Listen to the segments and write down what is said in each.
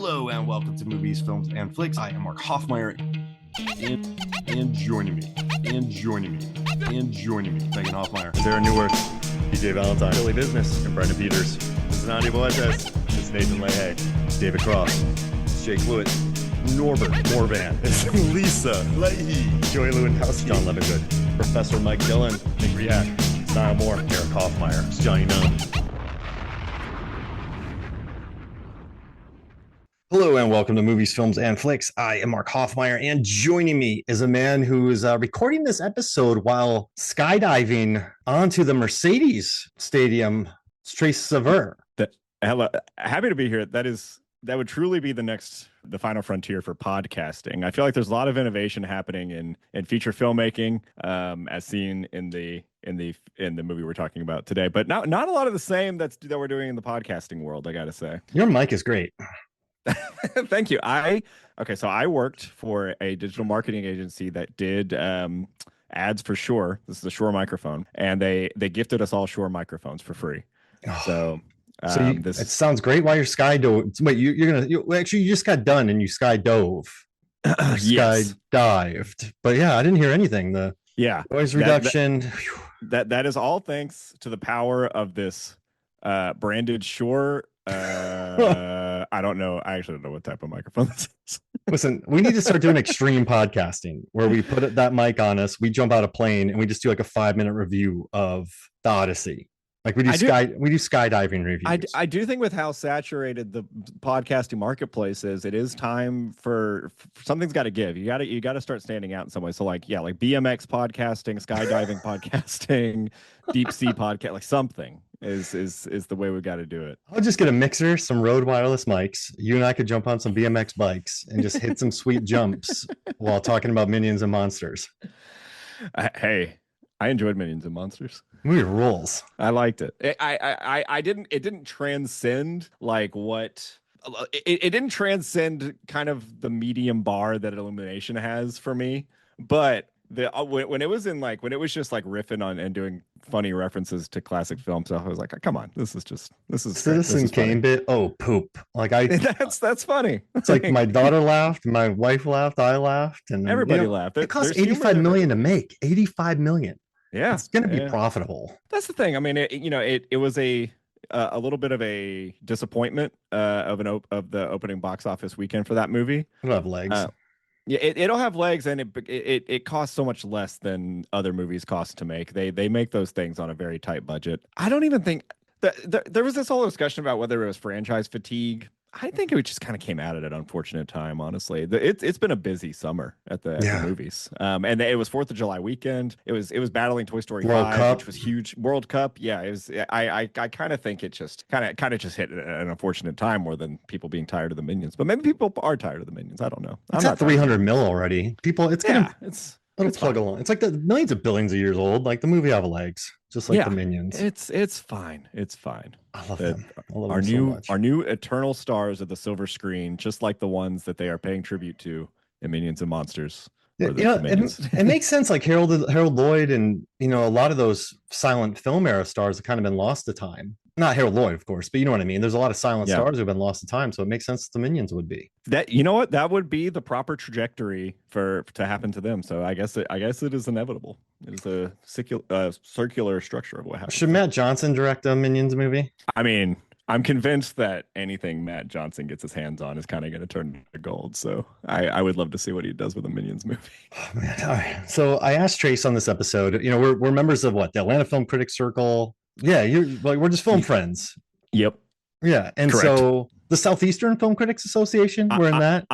Hello and welcome to Movies, Films, and Flicks. I am Mark Hoffmeyer, and joining me, Megan Hoffmeyer, Sarah Newark, DJ Valentine, Billy Business, and Brendan Peters. This is Andy Boetes. This is Nathan Leahy. David Cross. It's Jake Lewitt. Norbert Morvan. It's Lisa Leahy. Joey Lewandowski. John Levingood. Professor Mike Dillon. Nick Riak. Niall Moore. Eric Hoffmeyer. It's Johnny Nunn. Hello and welcome to Movies, Films, and Flicks. I am Mark Hoffmeyer, and joining me is a man who is recording this episode while skydiving onto the Mercedes Stadium. It's Trace Sever. Hello, happy to be here. That would truly be the final frontier for podcasting. I feel like there's a lot of innovation happening in feature filmmaking, as seen in the movie we're talking about today. But not a lot of the same that we're doing in the podcasting world, I gotta say. Your mic is great. Thank you. So I worked for a digital marketing agency that did ads for Shure. This is a Shure microphone, and they gifted us all Shure microphones for free. So it sounds great. While you're skydove, wait, you just got done and you skydove, yes. skydived. But yeah, I didn't hear anything. Noise reduction. That is all thanks to the power of this branded Shure. I don't know. I actually don't know what type of microphone this is. Listen, we need to start doing extreme podcasting where we put that mic on us, we jump out a plane, and we just do like a 5-minute review of the Odyssey. Like we do skydiving reviews. I do think with how saturated the podcasting marketplace is, it is time for something's got to give. You got to start standing out in some way. So like BMX podcasting, skydiving podcasting, deep sea podcast, like something is the way we got to do it. I'll just get a mixer, some Rode wireless mics. You and I could jump on some BMX bikes and just hit some sweet jumps while talking about minions and monsters. Hey, I enjoyed Minions and Monsters. Movie rules. I liked it. It didn't transcend like what it didn't transcend kind of the medium bar that Illumination has for me, but when it was just like riffing on and doing funny references to classic films, I was like, come on, this is Citizen Kane bit. Oh, poop! Like that's funny. It's like my daughter laughed, my wife laughed, I laughed, and everybody laughed. It cost $85 million to make. $85 million. Yeah, it's going to be profitable. That's the thing. I mean, it was a little bit of a disappointment of the opening box office weekend for that movie. It'll have legs. Yeah, it'll have legs, and it costs so much less than other movies cost to make. They make those things on a very tight budget. I don't even think there was this whole discussion about whether it was franchise fatigue. I think it just kind of came out at an unfortunate time, honestly. It's been a busy summer at the movies. And it was 4th of July weekend. It was battling Toy Story 5, which was huge. World Cup. Yeah, it was. I kind of think it just kind of just hit an unfortunate time more than people being tired of the Minions. But maybe people are tired of the Minions. I don't know. It's at 300 mil already. People, it'll plug along. It's like the millions of billions of years old. Like the movie have legs, just like the Minions. It's fine. It's fine. I love them. Our new eternal stars of the silver screen, just like the ones that they are paying tribute to in Minions and Monsters. It makes sense. Like Harold Lloyd and a lot of those silent film era stars have kind of been lost to time. Not Harold Lloyd, of course, but you know what I mean. There's a lot of silent stars who've been lost to time, so it makes sense that the Minions would be. That would be the proper trajectory to happen to them. So I guess it is inevitable. It is a circular structure of what happens. Should Matt Johnson direct a Minions movie? I mean, I'm convinced that anything Matt Johnson gets his hands on is kind of going to turn to gold. So I would love to see what he does with a Minions movie. Oh, man. All right. So I asked Trace on this episode. We're members of the Atlanta Film Critics Circle. Yeah, we're just film friends. Yep. Yeah, and correct. So the Southeastern Film Critics Association, we're in that.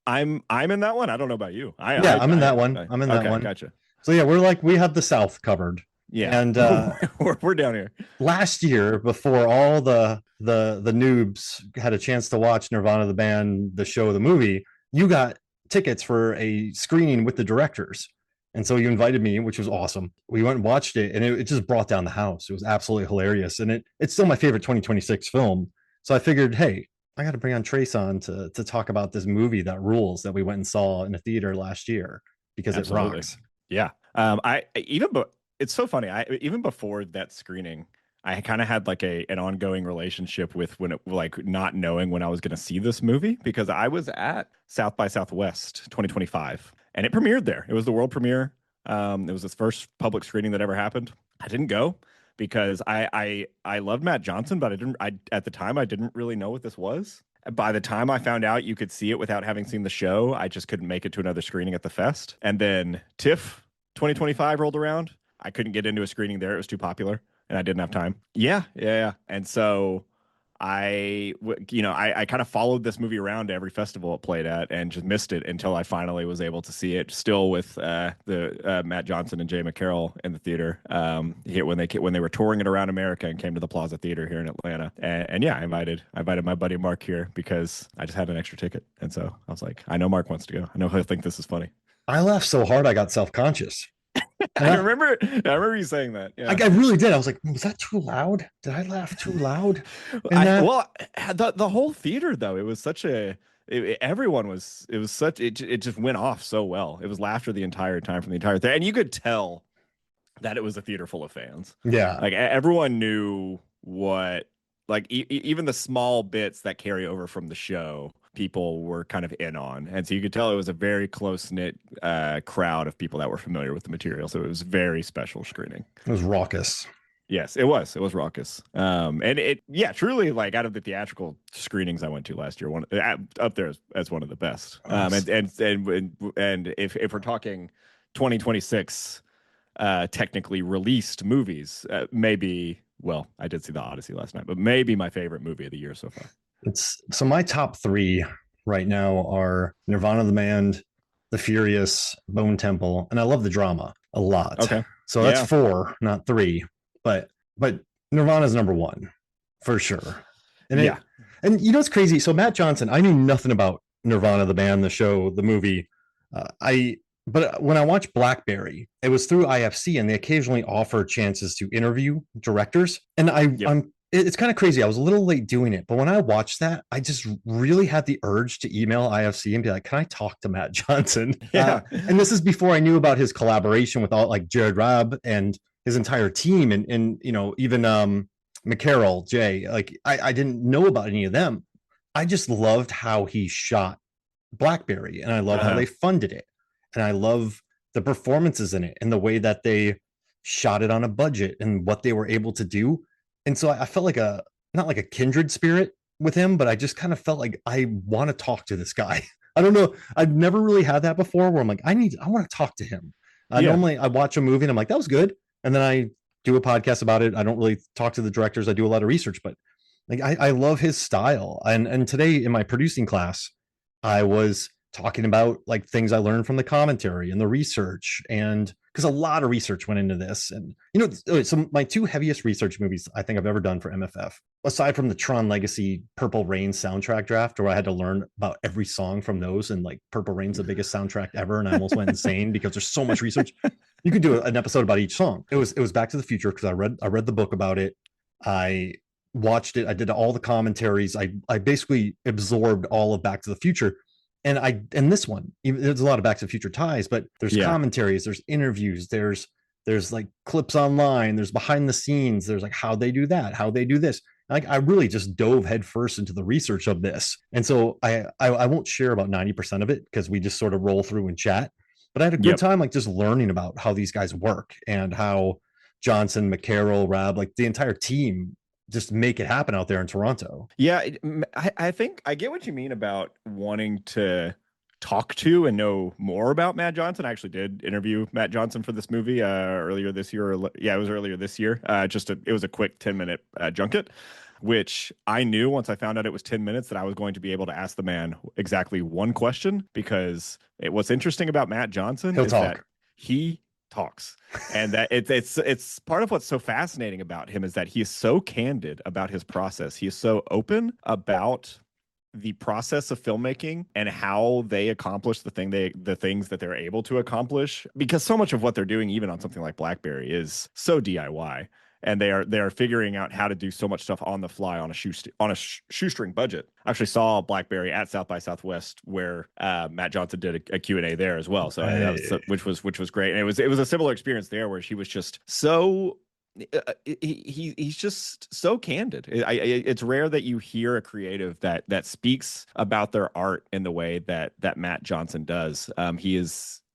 I'm in that one. I don't know about you. I'm in that one. I'm in that one. Gotcha. So yeah, we have the South covered. Yeah, and we're down here. Last year, before all the noobs had a chance to watch Nirvana the band, the show, the movie, you got tickets for a screening with the directors. And so you invited me, which was awesome. We went and watched it, and it just brought down the house. It was absolutely hilarious. And it's still my favorite 2026 film. So I figured, hey, I got to bring on Trace on to talk about this movie that rules that we went and saw in the theater last year because it rocks. Yeah. It's so funny. Even before that screening, I kind of had like an ongoing relationship with when it, like not knowing when I was going to see this movie, because I was at South by Southwest 2025 and it premiered there. It was the world premiere. It was its first public screening that ever happened. I didn't go because I loved Matt Johnson, but I at the time I didn't really know what this was. By the time I found out you could see it without having seen the show, I just couldn't make it to another screening at the fest. And then TIFF 2025 rolled around. I couldn't get into a screening there. It was too popular and I didn't have time. Yeah. And so I kind of followed this movie around to every festival it played at and just missed it until I finally was able to see it, still with the Matt Johnson and Jay McCarrol in the theater when they were touring it around America and came to the Plaza Theater here in Atlanta. And yeah, I invited my buddy Mark here because I just had an extra ticket. And so I was like, I know Mark wants to go. I know he'll think this is funny. I laughed so hard I got self-conscious. I remember you saying that. Yeah. I really did. I was like, was that too loud? Did I laugh too loud? The whole theater though, it was such a it just went off so well. It was laughter the entire time from the entire thing, and you could tell that it was a theater full of fans. Yeah, like everyone knew what, like even the small bits that carry over from the show, people were kind of in on. And so you could tell it was a very close-knit crowd of people that were familiar with the material. So it was very special screening. It was raucous. Yes, it was. It was raucous. And it, yeah, truly, like out of the theatrical screenings I went to last year, up there as one of the best. And if we're talking 2026 technically released movies, maybe, well, I did see The Odyssey last night, but maybe my favorite movie of the year so far. So my top three right now are Nirvana the band, The Furious, Bone Temple, and I love the drama a lot. Okay. So that's four, not three. But Nirvana's number one for sure. And and you know what's crazy? So Matt Johnson, I knew nothing about Nirvana the band, the show, the movie. But when I watched Blackberry, it was through IFC, and they occasionally offer chances to interview directors. And it's kind of crazy. I was a little late doing it, but when I watched that, I just really had the urge to email IFC and be like, "Can I talk to Matt Johnson?" Yeah. And this is before I knew about his collaboration with all like Jared Rabb and his entire team, and you know, even McCarrol, Jay. Like I didn't know about any of them. I just loved how he shot Blackberry, and I love how they funded it, and I love the performances in it and the way that they shot it on a budget and what they were able to do. And so I felt like not like a kindred spirit with him, but I just kind of felt like I want to talk to this guy. I don't know. I've never really had that before where I'm like, I want to talk to him. Normally I watch a movie and I'm like, that was good. And then I do a podcast about it. I don't really talk to the directors. I do a lot of research, but like, I love his style. And today in my producing class, I was talking about like things I learned from the commentary and the research, and because a lot of research went into this. And you know, so my two heaviest research movies I think I've ever done for MFF, aside from the Tron Legacy Purple Rain soundtrack draft, where I had to learn about every song from those, and like Purple Rain's the biggest soundtrack ever, and I almost went insane because there's so much research. You could do an episode about each song. It was Back to the Future because I read the book about it. I watched it. I did all the commentaries. I basically absorbed all of Back to the Future. And this one, there's a lot of Back to the Future ties, but there's commentaries, there's interviews, there's like clips online, there's behind the scenes, there's like how they do that, how they do this. Like I really just dove headfirst into the research of this. And so I won't share about 90% of it because we just sort of roll through and chat. But I had a good time like just learning about how these guys work and how Johnson, McCarrol, Rabb, like the entire team just make it happen out there in Toronto. Yeah, I think I get what you mean about wanting to talk to and know more about Matt Johnson. I actually did interview Matt Johnson for this movie earlier this year. It was earlier this year. It was a quick 10-minute junket, which I knew once I found out it was 10 minutes that I was going to be able to ask the man exactly one question, because what's interesting about Matt Johnson that he talks, and that it's part of what's so fascinating about him is that he is so candid about his process. He is so open about the process of filmmaking and how they accomplish the things that they're able to accomplish, because so much of what they're doing, even on something like Blackberry, is so DIY. And they are figuring out how to do so much stuff on the fly on a shoestring budget. I actually saw Blackberry at South by Southwest, where Matt Johnson did a Q&A there as well. So which was great. And it was a similar experience there, where he was just so he's just so candid. It's rare that you hear a creative that speaks about their art in the way that Matt Johnson does.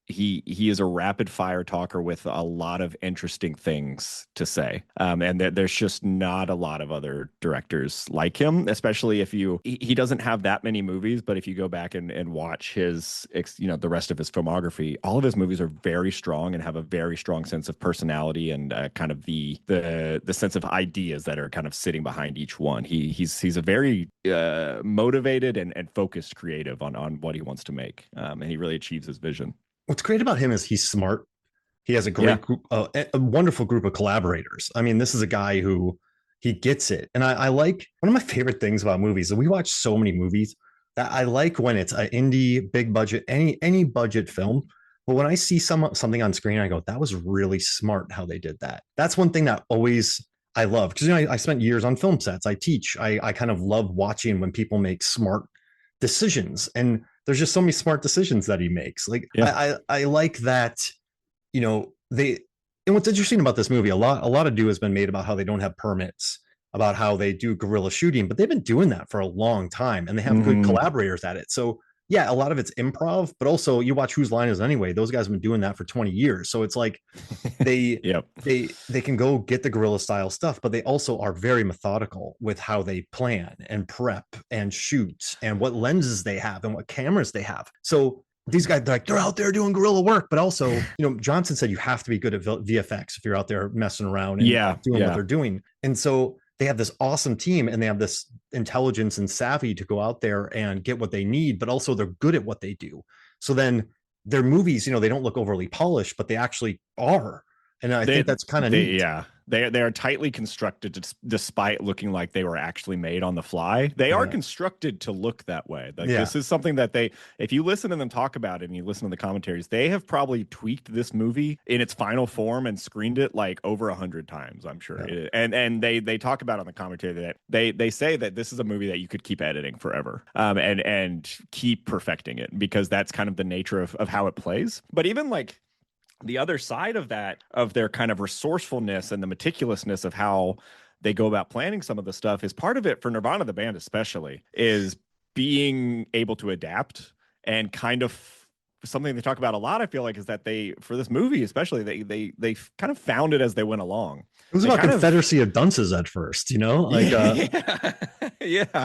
He is a rapid fire talker with a lot of interesting things to say. And there's just not a lot of other directors like him, especially if he doesn't have that many movies, but if you go back and watch his, the rest of his filmography, all of his movies are very strong and have a very strong sense of personality and kind of the sense of ideas that are kind of sitting behind each one. He's a very motivated and focused creative on what he wants to make. And he really achieves his vision. What's great about him is he's smart. He has a great group, a wonderful group of collaborators. I mean, this is a guy who he gets it. And I like, one of my favorite things about movies, and we watch so many movies, that I like when it's an indie, big budget, any budget film. But when I see something on screen, I go, that was really smart how they did that. That's one thing that always I love, because I spent years on film sets. I teach. I kind of love watching when people make smart decisions, and there's just so many smart decisions that he makes. Like, I like that, and what's interesting about this movie, a lot of do has been made about how they don't have permits, about how they do guerrilla shooting, but they've been doing that for a long time, and they have good collaborators at it. So yeah, a lot of it's improv, but also you watch Whose Line Is It Anyway? Those guys have been doing that for 20 years. So it's like they they can go get the guerrilla style stuff, but they also are very methodical with how they plan and prep and shoot and what lenses they have and what cameras they have. So these guys, they're out there doing guerrilla work, but also, Johnson said you have to be good at VFX if you're out there messing around and doing what they're doing. And so they have this awesome team, and they have this intelligence and savvy to go out there and get what they need, but also they're good at what they do. So then their movies, they don't look overly polished, but they actually are. And I think that's kind of neat. Yeah. They are tightly constructed despite looking like they were actually made on the fly. They are constructed to look that way. This is something that if you listen to them talk about it and you listen to the commentaries, they have probably tweaked this movie in its final form and screened it like over 100 times, I'm sure. Yeah. And they talk about on the commentary that they say that this is a movie that you could keep editing forever, and keep perfecting it, because that's kind of the nature of how it plays. But even like the other side of that, of their kind of resourcefulness and the meticulousness of how they go about planning some of the stuff, is part of it for Nirvana, the band especially, is being able to adapt. And kind of something they talk about a lot, I feel like, is that for this movie especially, they kind of found it as they went along. It was about Confederacy of Dunces at first, like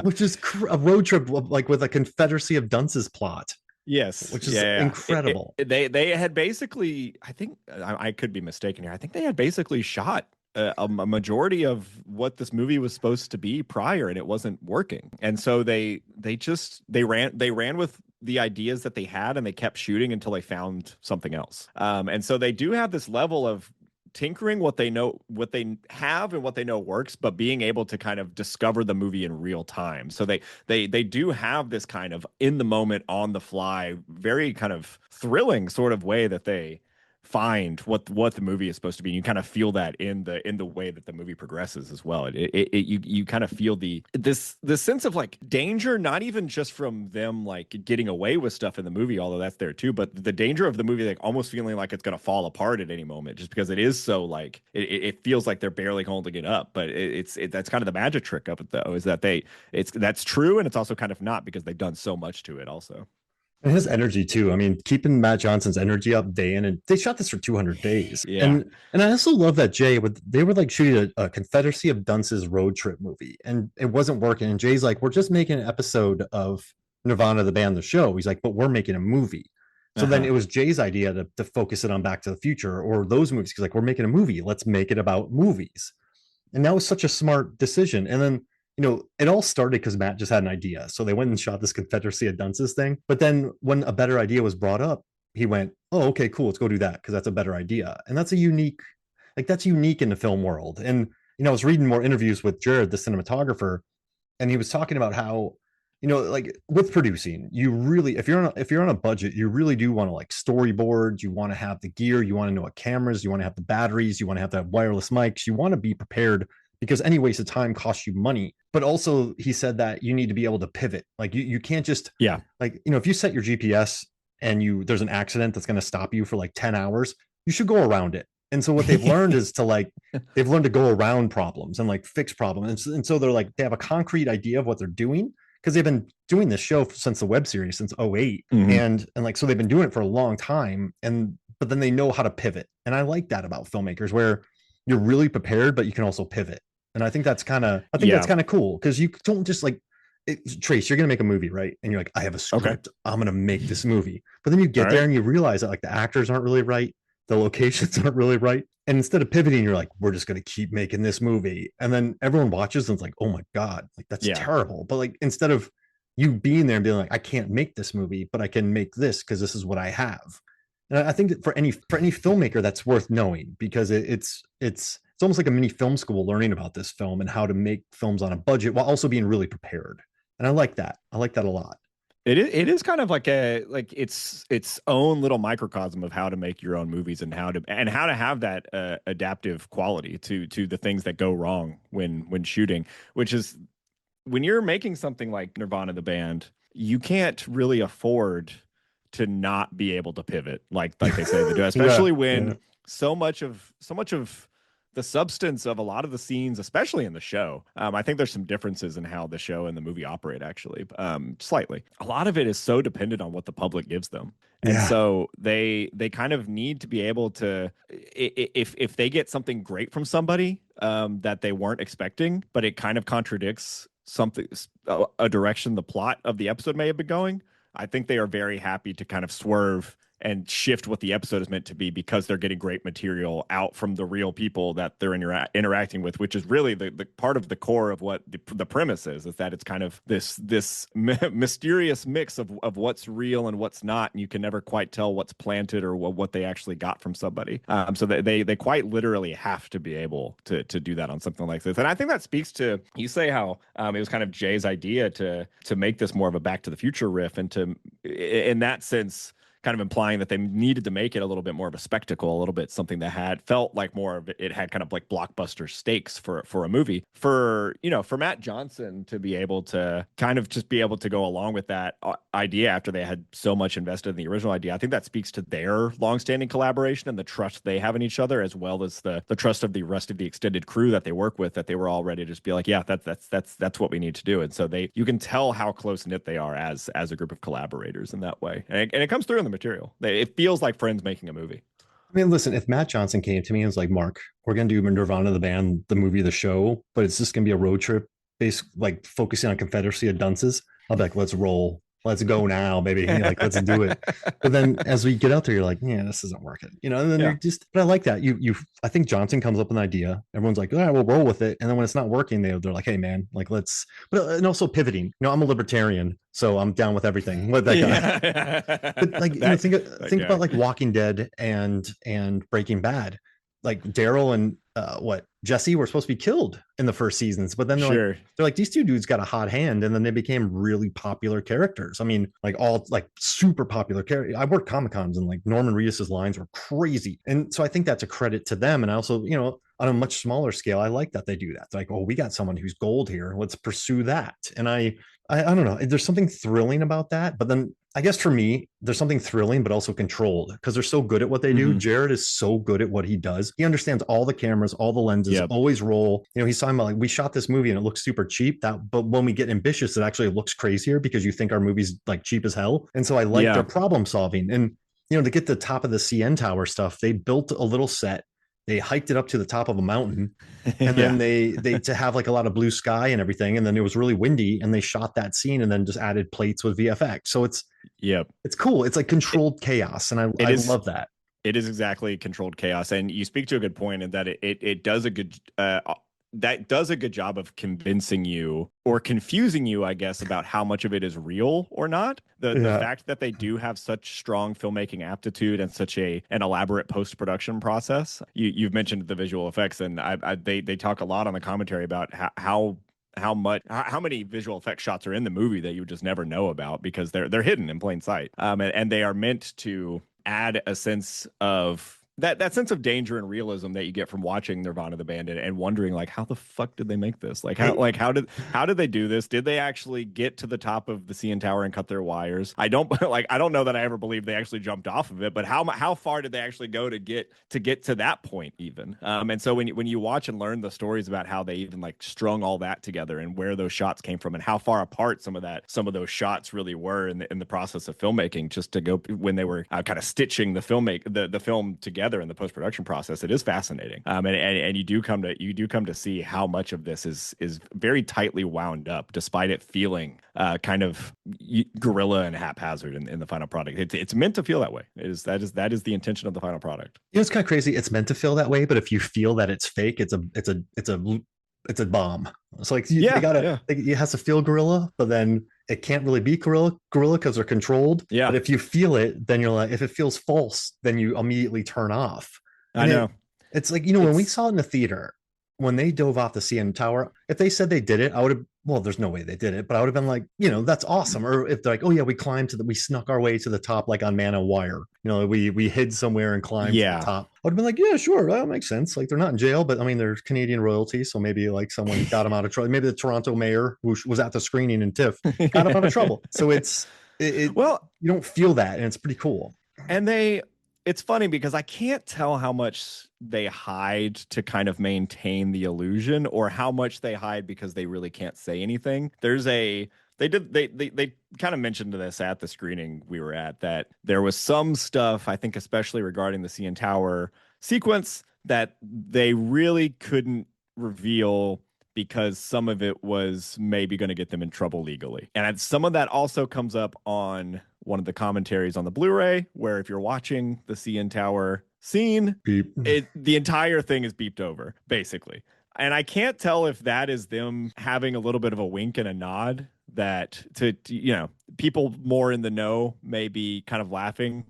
which is a road trip like with a Confederacy of Dunces plot. Yes, which is incredible. They had basically, I think, I could be mistaken here, I think they had basically shot a majority of what this movie was supposed to be prior, and it wasn't working. And so they ran with the ideas that they had, and they kept shooting until they found something else. And so they do have this level of tinkering what they have and what they know works, but being able to kind of discover the movie in real time. So they do have this kind of in the moment, on the fly, very kind of thrilling sort of way that they find what the movie is supposed to be. You kind of feel that in the way that the movie progresses as well. You kind of feel this sense of like danger, not even just from them like getting away with stuff in the movie, although that's there too, but the danger of the movie, like almost feeling like it's going to fall apart at any moment, just because it is so like it feels like they're barely holding it up. But that's kind of the magic trick of it, though, is that that's true, and it's also kind of not, because they've done so much to it also. And his energy too. I mean, keeping Matt Johnson's energy up day in, and they shot this for 200 days. Yeah. And I also love that they were like shooting a Confederacy of Dunces road trip movie, and it wasn't working. And Jay's like, we're just making an episode of Nirvana, the band, the show. He's like, but we're making a movie. So then it was Jay's idea to focus it on Back to the Future or those movies. Because like, we're making a movie, let's make it about movies. And that was such a smart decision. And then, it all started because Matt just had an idea. So they went and shot this Confederacy of Dunces thing. But then when a better idea was brought up, he went, oh, okay, cool, let's go do that, because that's a better idea. And that's unique in the film world. And, I was reading more interviews with Jared, the cinematographer, and he was talking about how, like with producing, you really, if you're on a budget, you really do want to like storyboards, you want to have the gear, you want to know what cameras, you want to have the batteries, you want to have the wireless mics, you want to be prepared, because any waste of time costs you money. But also he said that you need to be able to pivot. Like you can't just, like, if you set your GPS and there's an accident that's going to stop you for like 10 hours, you should go around it. And so what they've learned is to like, they've learned to go around problems and like fix problems. And so they're like, they have a concrete idea of what they're doing because they've been doing this show since the web series since '08. Mhm. And like, so they've been doing it for a long time. And, but then they know how to pivot. And I like that about filmmakers where you're really prepared, but you can also pivot. And I think that's kind of, I think Yeah. that's kind of cool because you don't just like, Trace, you're gonna make a movie, right? And you're like, I have a Okay. script. I'm gonna make this movie. But then you get All there right. and you realize that like the actors aren't really right, the locations aren't really right. And instead of pivoting, you're like, we're just gonna keep making this movie. And then everyone watches and it's like, oh my God, like that's Yeah. terrible. But like instead of you being there and being like, I can't make this movie, but I can make this because this is what I have. And I think that for any filmmaker, that's worth knowing because it's almost like a mini film school learning about this film and how to make films on a budget while also being really prepared. And I like that. I like that a lot. It is kind of like its own little microcosm of how to make your own movies and how to have that adaptive quality to the things that go wrong when shooting, which is when you're making something like Nirvana the band, you can't really afford to not be able to pivot like they say they do, especially when so much of the substance of a lot of the scenes, especially in the show. I think there's some differences in how the show and the movie operate, actually, slightly. A lot of it is so dependent on what the public gives them. And so they kind of need to be able to, if they get something great from somebody that they weren't expecting, but it kind of contradicts something, a direction the plot of the episode may have been going, I think they are very happy to kind of swerve and shift what the episode is meant to be because they're getting great material out from the real people that they're interacting with, which is really the part of the core of what the premise is that it's kind of this mysterious mix of what's real and what's not, and you can never quite tell what's planted or what they actually got from somebody. So they quite literally have to be able to do that on something like this. And I think that speaks to, you say how it was kind of Jay's idea to make this more of a Back to the Future riff, and to, in that sense, kind of implying that they needed to make it a little bit more of a spectacle, a little bit something that had felt like more of it had kind of like blockbuster stakes for a movie. For Matt Johnson to be able to kind of just be able to go along with that idea after they had so much invested in the original idea, I think that speaks to their longstanding collaboration and the trust they have in each other, as well as the trust of the rest of the extended crew that they work with, that they were all ready to just be like, yeah, that's what we need to do. And so you can tell how close knit they are as a group of collaborators in that way, and it comes through in the material. It feels like friends making a movie. I mean, listen, if Matt Johnson came to me and was like, Mark, we're going to do Nirvana the band, the movie, the show, but it's just going to be a road trip based like focusing on Confederacy of Dunces, I'll be like, let's roll. Let's go now, baby. Like, let's do it. But then as we get out there, you're like, yeah, this isn't working. And then you're just, but I like that. I think Johnson comes up with an idea. Everyone's like, all right, we'll roll with it. And then when it's not working, they're like, hey, man, like, and also pivoting. I'm a libertarian, so I'm down with everything. With that guy. But like, think about like Walking Dead and Breaking Bad. Like Daryl and Jesse were supposed to be killed in the first seasons, but then they're like these two dudes got a hot hand, and then they became really popular characters. I mean, like all like super popular characters. I worked Comic Cons, and like Norman Reedus's lines were crazy, and so I think that's a credit to them. And I also, on a much smaller scale, I like that they do that. It's like, oh, we got someone who's gold here. Let's pursue that. And I don't know. There's something thrilling about that, but then I guess for me, there's something thrilling, but also controlled because they're so good at what they do. Jared is so good at what he does. He understands all the cameras, all the lenses, always roll. He's talking about like, we shot this movie and it looks super cheap. But when we get ambitious, it actually looks crazier because you think our movie's like cheap as hell. And so I like their problem solving. And, to get the top of the CN Tower stuff, they built a little set. They hiked it up to the top of a mountain, and then they to have like a lot of blue sky and everything. And then it was really windy, and they shot that scene and then just added plates with VFX. So it's cool. It's like controlled chaos, and I love that. It is exactly controlled chaos, and you speak to a good point in that it does a good that does a good job of convincing you or confusing you, I guess, about how much of it is real or not. The fact that they do have such strong filmmaking aptitude and such an elaborate post-production process. You've mentioned the visual effects, and they talk a lot on the commentary about how many visual effect shots are in the movie that you would just never know about because they're hidden in plain sight. And they are meant to add a sense of that sense of danger and realism that you get from watching Nirvana the band and wondering like how the fuck did they make this? How did they do this? Did they actually get to the top of the CN Tower and cut their wires? I don't I don't know that I ever believed they actually jumped off of it, but how far did they actually go to get to that point even? And so when you watch and learn the stories about how they even like strung all that together and where those shots came from and how far apart some of those shots really were in the process of filmmaking, just to go when they were kind of stitching the film together in the post-production process, it is fascinating. And you do come to see how much of this is very tightly wound up, despite it feeling kind of guerrilla and haphazard in the final product. It's meant to feel that way. That is the intention of the final product. You know, it's kind of crazy. It's meant to feel that way, but if you feel that it's fake, it's a bomb. It's like it has to feel guerrilla, but then it can't really be guerrilla because they're controlled. Yeah. But if you feel it, then you're like, if it feels false, then you immediately turn off. And I know. It's like, when we saw it in the theater, when they dove off the CN Tower, if they said they did it, I would have, well, there's no way they did it, but I would have been like, that's awesome. Or if they're like, oh yeah, we snuck our way to the top, like on Man of Wire, we hid somewhere and climbed to the top. I would have been like, yeah, sure, that makes sense. Like they're not in jail, but I mean, they're Canadian royalty, so maybe like someone got them out of trouble. Maybe the Toronto mayor who was at the screening in TIFF got them out of trouble. So well, you don't feel that, and it's pretty cool. And it's funny because I can't tell how much they hide to kind of maintain the illusion or how much they hide because they really can't say anything. They kind of mentioned this at the screening we were at, that there was some stuff, I think, especially regarding the CN Tower sequence, that they really couldn't reveal because some of it was maybe going to get them in trouble legally. And some of that also comes up on one of the commentaries on the Blu-ray, where if you're watching the CN Tower scene, the entire thing is beeped over, basically. And I can't tell if that is them having a little bit of a wink and a nod that to people more in the know may be kind of laughing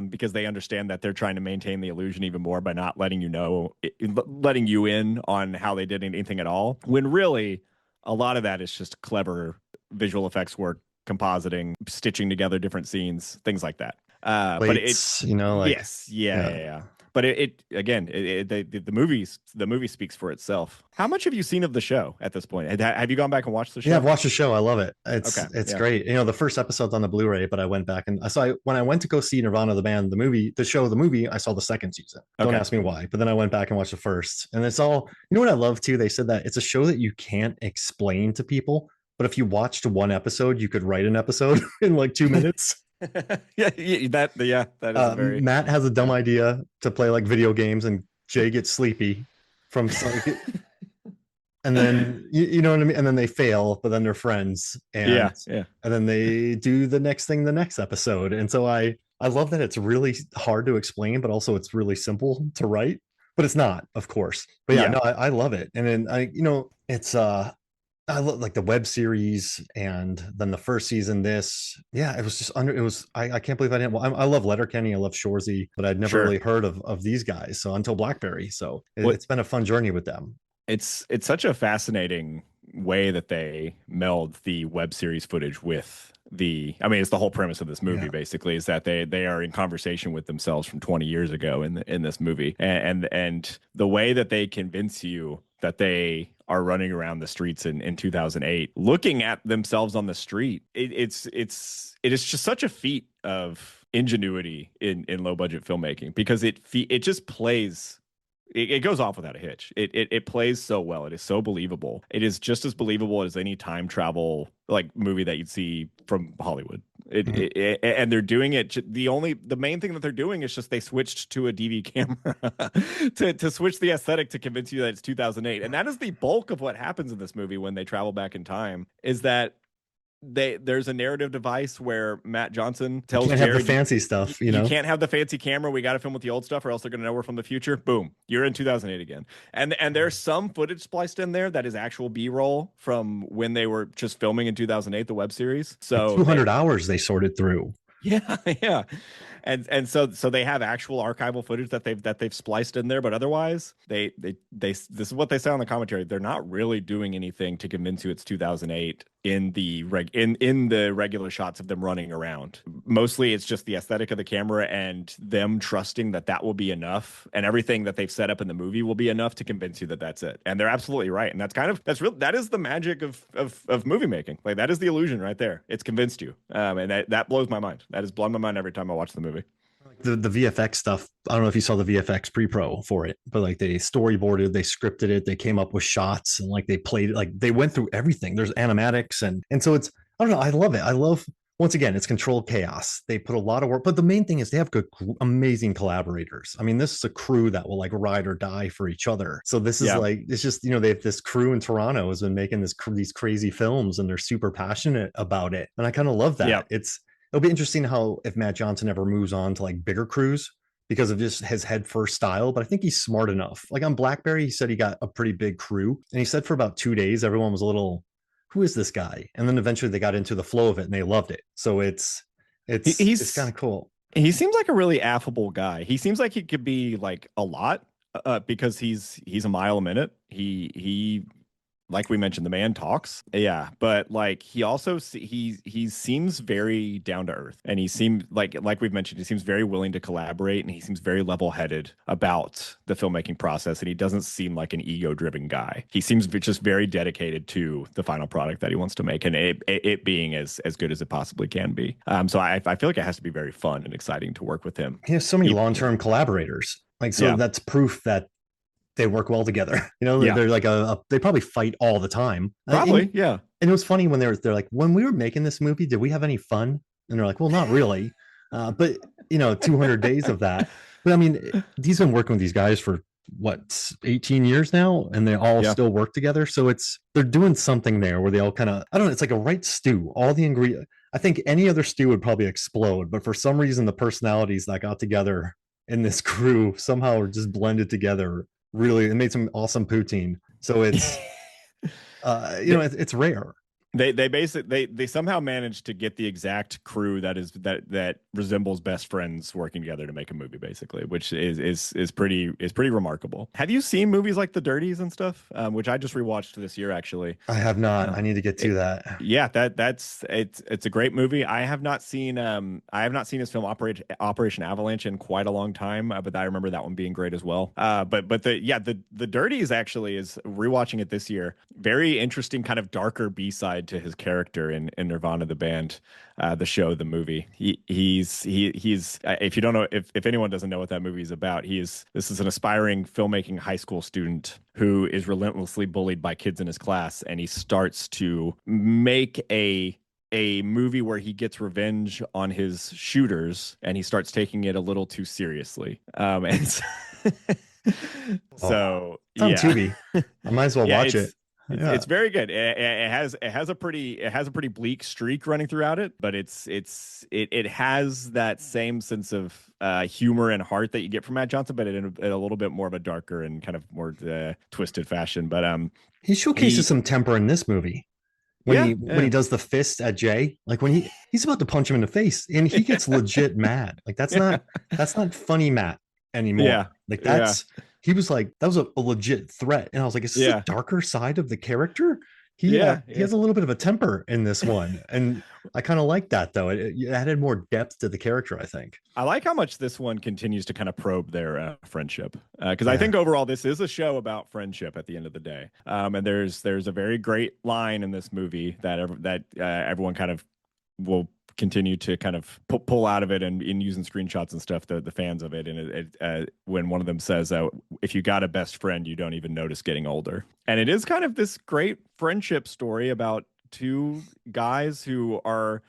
because they understand that they're trying to maintain the illusion even more by not letting you in on how they did anything at all. When really, a lot of that is just clever visual effects work, compositing, stitching together different scenes, things like that. But it's yes, yeah. But the movie speaks for itself. How much have you seen of the show at this point? Have you gone back and watched the show? Yeah, I've watched the show. I love it. It's great. The first episode's on the Blu-ray, but I went back and when I went to go see Nirvana the band, the movie, I saw the second season. Don't ask me why, but then I went back and watched the first. And it's all, what I love too? They said that it's a show that you can't explain to people, but if you watched one episode, you could write an episode in like 2 minutes. That is very. Matt has a dumb idea to play like video games, and Jay gets sleepy from and then you know what I mean, and then they fail, but then they're friends, and and then they do the next thing the next episode. And so I love that it's really hard to explain, but also it's really simple to write, but it's not, of course. But I love it. And then it's I love like the web series, and then the first season. It was just I can't believe I didn't. I love Letterkenny, I love Shoresy, but I'd never really heard of these guys. So until Blackberry, so it's been a fun journey with them. It's such a fascinating way that they meld the web series footage with it's the whole premise of this movie, basically, is that they are in conversation with themselves from 20 years ago in this movie, and the way that they convince you that they are running around the streets in 2008 looking at themselves on the street, it is just such a feat of ingenuity in low budget filmmaking, because it just plays. It goes off without a hitch. It plays so well. It is so believable. It is just as believable as any time travel like movie that you'd see from Hollywood. And they're doing it. The main thing that they're doing is just they switched to a DV camera to switch the aesthetic to convince you that it's 2008. And that is the bulk of what happens in this movie when they travel back in time. Is that there's a narrative device where Matt Johnson tells Jared, have the fancy stuff, you can't have the fancy camera. We got to film with the old stuff, or else they're going to know we're from the future. Boom, you're in 2008 again. And there's some footage spliced in there that is actual B-roll from when they were just filming in 2008, the web series. So 200 hours they sorted through. Yeah. And so they have actual archival footage that they've spliced in there, but otherwise this is what they say on the commentary. They're not really doing anything to convince you it's 2008 in the regular shots of them running around. Mostly it's just the aesthetic of the camera and them trusting that that will be enough, and everything that they've set up in the movie will be enough to convince you that that's it. And they're absolutely right. And that is the magic of movie making. Like, that is the illusion right there. It's convinced you. And that blows my mind. That has blown my mind every time I watch the movie. The VFX stuff. I don't know if you saw the VFX pre-pro for it, but like they storyboarded, they scripted it, they came up with shots, and like they played it, like they went through everything. There's animatics, and so it's, I don't know, I love it. I love, once again, it's controlled chaos. They put a lot of work, but the main thing is they have good, amazing collaborators. I mean, this is a crew that will like ride or die for each other. So this is like, it's just, they have this crew in Toronto has been making these crazy films, and they're super passionate about it, and I kind of love that. It'll be interesting how, if Matt Johnson ever moves on to like bigger crews, because of just his head first style. But I think he's smart enough. Like on Blackberry, he said he got a pretty big crew, and he said for about 2 days, everyone was a little, who is this guy? And then eventually they got into the flow of it and they loved it. So it's kind of cool. He seems like a really affable guy. He seems like he could be like a lot, because he's a mile a minute. He like we mentioned, the man talks. Yeah, but like he also he seems very down to earth, and he seems like we've mentioned, he seems very willing to collaborate, and he seems very level-headed about the filmmaking process, and he doesn't seem like an ego-driven guy. He seems just very dedicated to the final product that he wants to make, and it being as good as it possibly can be. So I feel like it has to be very fun and exciting to work with him. He has so many long-term collaborators. Like, so that's proof that they work well together. They're like they probably fight all the time. Probably, and it was funny when they're like, when we were making this movie, did we have any fun? And they're like, well, not really. But 200 days of that. But I mean, he's been working with these guys for what, 18 years now, and they all still work together. So they're doing something there where they all kind of, I don't know, it's like a right stew. All the ingredients. I think any other stew would probably explode, but for some reason, the personalities that got together in this crew somehow are just blended together. Really, it made some awesome poutine. So it's it's rare. They basically they somehow managed to get the exact crew that resembles best friends working together to make a movie, basically, which is pretty remarkable. Have you seen movies like The Dirties and stuff, which I just rewatched this year, actually? I have not. I need to get to that. Yeah, it's a great movie. I have not seen his film Operation Avalanche in quite a long time, but I remember that one being great as well. But the Dirties actually is, rewatching it this year, very interesting, kind of darker B-side to his character in Nirvana the band, the show, the movie. He's if you don't know, if anyone doesn't know what that movie is about, this is an aspiring filmmaking high school student who is relentlessly bullied by kids in his class, and he starts to make a movie where he gets revenge on his shooters, and he starts taking it a little too seriously. And so on Tubi. I might as well watch it. It's very good. It has a pretty bleak streak running throughout it, but it has that same sense of humor and heart that you get from Matt Johnson, but in a little bit more of a darker and kind of more twisted fashion. But he showcases some temper in this movie when he does the fist at Jay, like when he's about to punch him in the face, and he gets legit mad. Like that's not funny Matt anymore. Yeah, like that's. He was like, that was a legit threat. And I was like, is this the darker side of the character? He has a little bit of a temper in this one. And I kind of like that, though. It added more depth to the character, I think. I like how much this one continues to kind of probe their friendship. Because I think overall, this is a show about friendship at the end of the day. And there's a very great line in this movie that everyone kind of will continue to kind of pull out of it and in using screenshots and stuff, the fans of it. And when one of them says, if you got a best friend, you don't even notice getting older. And it is kind of this great friendship story about two guys who are,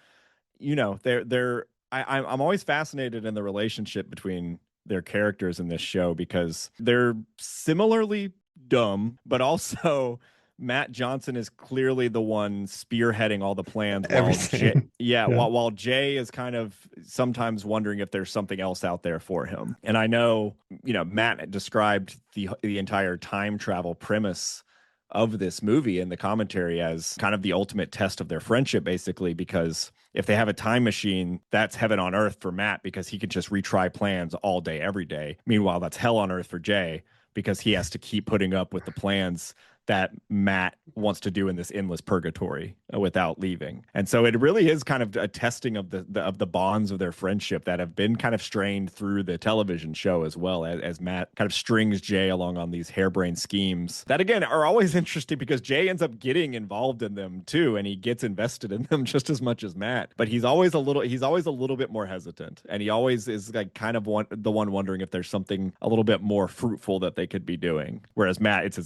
I'm always fascinated in the relationship between their characters in this show, because they're similarly dumb, but also Matt Johnson is clearly the one spearheading all the plans. While Jay is kind of sometimes wondering if there's something else out there for him. And I know, Matt described the entire time travel premise of this movie in the commentary as kind of the ultimate test of their friendship, basically, because if they have a time machine, that's heaven on earth for Matt, because he could just retry plans all day, every day. Meanwhile, that's hell on earth for Jay, because he has to keep putting up with the plans that Matt wants to do in this endless purgatory without leaving. And so it really is kind of a testing of the bonds of their friendship that have been kind of strained through the television show, as well as Matt kind of strings Jay along on these harebrained schemes that, again, are always interesting because Jay ends up getting involved in them too, and he gets invested in them just as much as Matt. But he's always a little bit more hesitant, and he always is like kind of the one wondering if there's something a little bit more fruitful that they could be doing. Whereas Matt, it's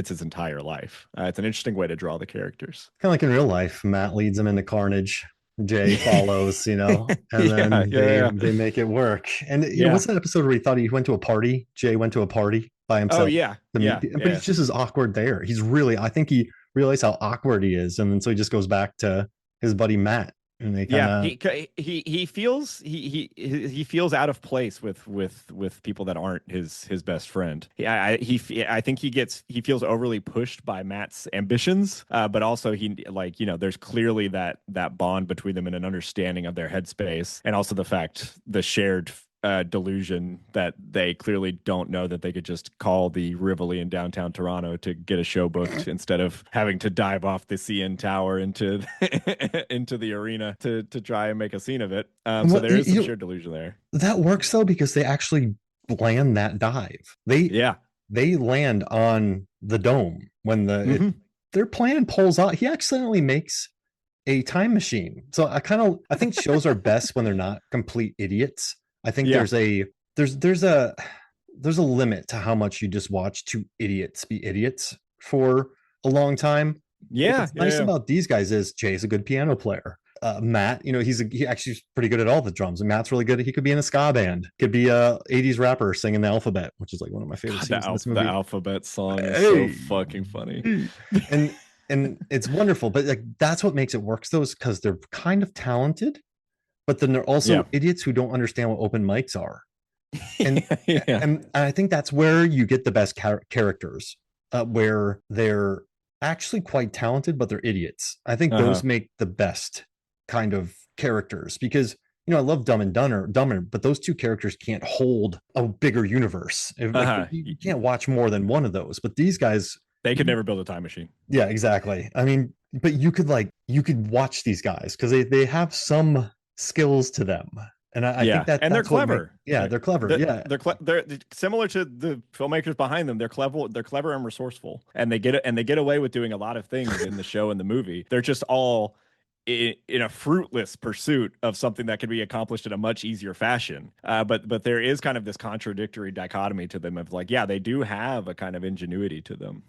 his entire life. It's an interesting way to draw the characters. Kind of like in real life, Matt leads him into carnage. Jay follows, and then they make it work. And what's that episode where he thought he went to a party? Jay went to a party by himself. Oh yeah, but he's just as awkward there. I think he realized how awkward he is, and then so he just goes back to his buddy Matt. And they he feels out of place with people that aren't his best friend. I think he feels overly pushed by Matt's ambitions, but also there's clearly that bond between them and an understanding of their headspace, and also the shared delusion that they clearly don't know that they could just call the Rivoli in downtown Toronto to get a show booked instead of having to dive off the CN Tower into the arena to try and make a scene of it. So there is some shared delusion there. That works though, because they actually land that dive. They land on the dome when their plan pulls out. He accidentally makes a time machine. So I think shows are best when they're not complete idiots. I think there's a limit to how much you just watch two idiots be idiots for a long time. What's nice about these guys is Jay's a good piano player. Matt, he actually is pretty good at all the drums, and Matt's really good. He could be in a ska band, could be a 80s rapper singing the alphabet, which is like one of my favorite scenes in this movie. The alphabet song is so fucking funny. And it's wonderful, but like that's what makes it work though, is because they're kind of talented, but then they're also idiots who don't understand what open mics are. And, and I think that's where you get the best characters, where they're actually quite talented, but they're idiots. I think those make the best kind of characters, because, I love Dumb and Dumber, but those two characters can't hold a bigger universe. You can't watch more than one of those, but these guys, they could never build a time machine. Yeah, exactly. I mean, but you could watch these guys because they have some skills to them, and I think they're clever. They're clever. They're similar to the filmmakers behind them. They're clever and resourceful, and they get away with doing a lot of things in the show and the movie. They're just all in a fruitless pursuit of something that could be accomplished in a much easier fashion. But there is kind of this contradictory dichotomy to them of they do have a kind of ingenuity to them,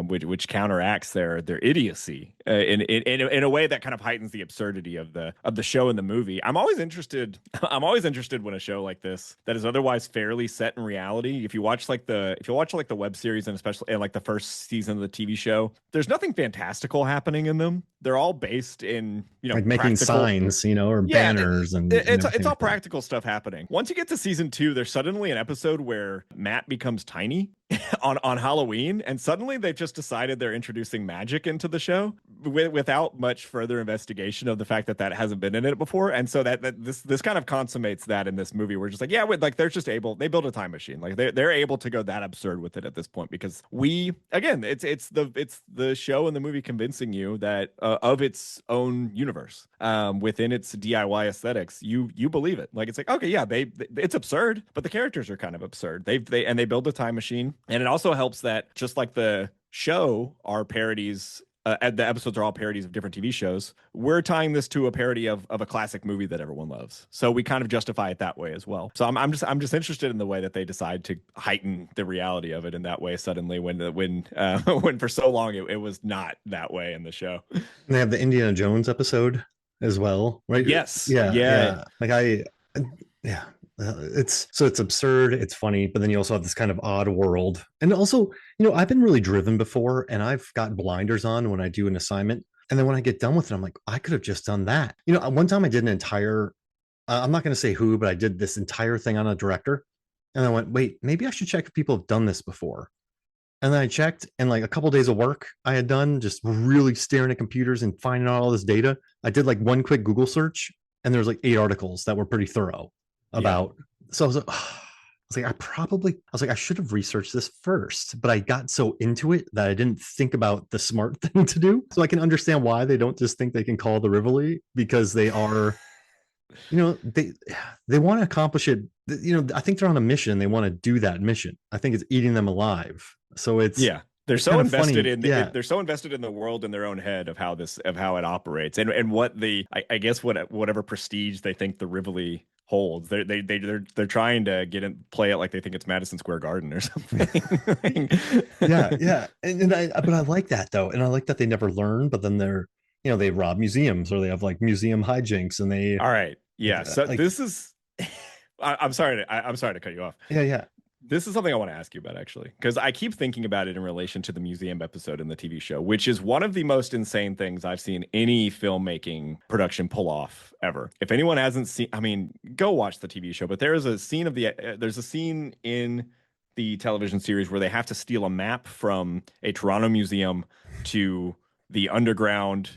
which counteracts their idiocy in a way that kind of heightens the absurdity of the show and the movie. I'm always interested when a show like this that is otherwise fairly set in reality. If you watch the web series, and especially like the first season of the TV show, there's nothing fantastical happening in them. They're all based in like making signs, or banners, and it's all practical stuff happening. Once you get to season 2, there's suddenly an episode where Matt becomes tiny on Halloween, and suddenly they've just decided they're introducing magic into the show without much further investigation of the fact that hasn't been in it before. And so this kind of consummates that in this movie. We're just they're just able, they build a time machine, like they're able to go that absurd with it at this point, because it's the show and the movie convincing you that of its own universe, within its DIY aesthetics, you believe it. Like, it's like, okay, it's absurd, but the characters are kind of absurd. They build a time machine. And it also helps that, just like the show are parodies, the episodes are all parodies of different TV shows, we're tying this to a parody of a classic movie that everyone loves. So we kind of justify it that way as well. So I'm just interested in the way that they decide to heighten the reality of it in that way suddenly, when for so long it was not that way in the show. And they have the Indiana Jones episode as well, right? Yes. Yeah. It's absurd, it's funny, but then you also have this kind of odd world. And also, I've been really driven before, and I've got blinders on when I do an assignment, and then when I get done with it, I'm like, I could have just done that. One time I did an entire I'm not going to say who, but I did this entire thing on a director, and I went, wait, maybe I should check if people have done this before. And then I checked, and like a couple of days of work I had done just really staring at computers and finding out all this data. I did like one quick Google search, and there was like 8 articles that were pretty thorough about. So I was I should have researched this first, but I got so into it that I didn't think about the smart thing to do. So I can understand why they don't just think they can call the Rivoli, because they are, they want to accomplish it. I think they're on a mission. They want to do that mission. I think it's eating them alive. So Yeah. They're it's so kind of invested funny. in Yeah. they're so invested in the world in their own head of how it operates and what I guess whatever prestige they think the Rivoli holds. They're trying to play it like they think it's Madison Square Garden or something. Yeah, yeah. But I like that though. And I like that they never learn, but then they rob museums, or they have like museum hijinks, and they All right. like, Yeah. So like this is I'm sorry to cut you off. yeah, yeah. This is something I want to ask you about, actually, because I keep thinking about it in relation to the museum episode in the TV show, which is one of the most insane things I've seen any filmmaking production pull off ever. If anyone hasn't seen, I mean, go watch the TV show, but there's a scene in the television series where they have to steal a map from a Toronto museum to the underground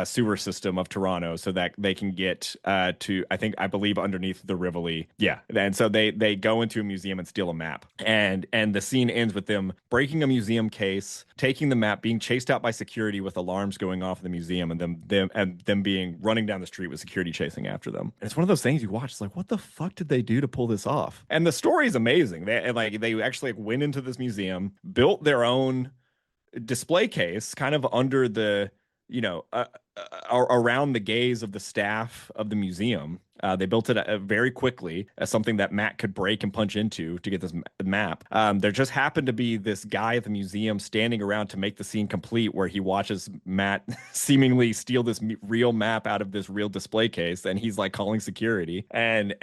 sewer system of Toronto so that they can get to I believe underneath the Rivoli. Yeah. And so they go into a museum and steal a map. And the scene ends with them breaking a museum case, taking the map, being chased out by security with alarms going off in the museum, and them being running down the street with security chasing after them. And it's one of those things you watch, it's like, what the fuck did they do to pull this off? And the story is amazing. They actually went into this museum, built their own display case kind of under the around the gaze of the staff of the museum. They built it very quickly as something that Matt could break and punch into to get this map. There just happened to be this guy at the museum standing around to make the scene complete, where he watches Matt seemingly steal this real map out of this real display case, and he's like calling security. And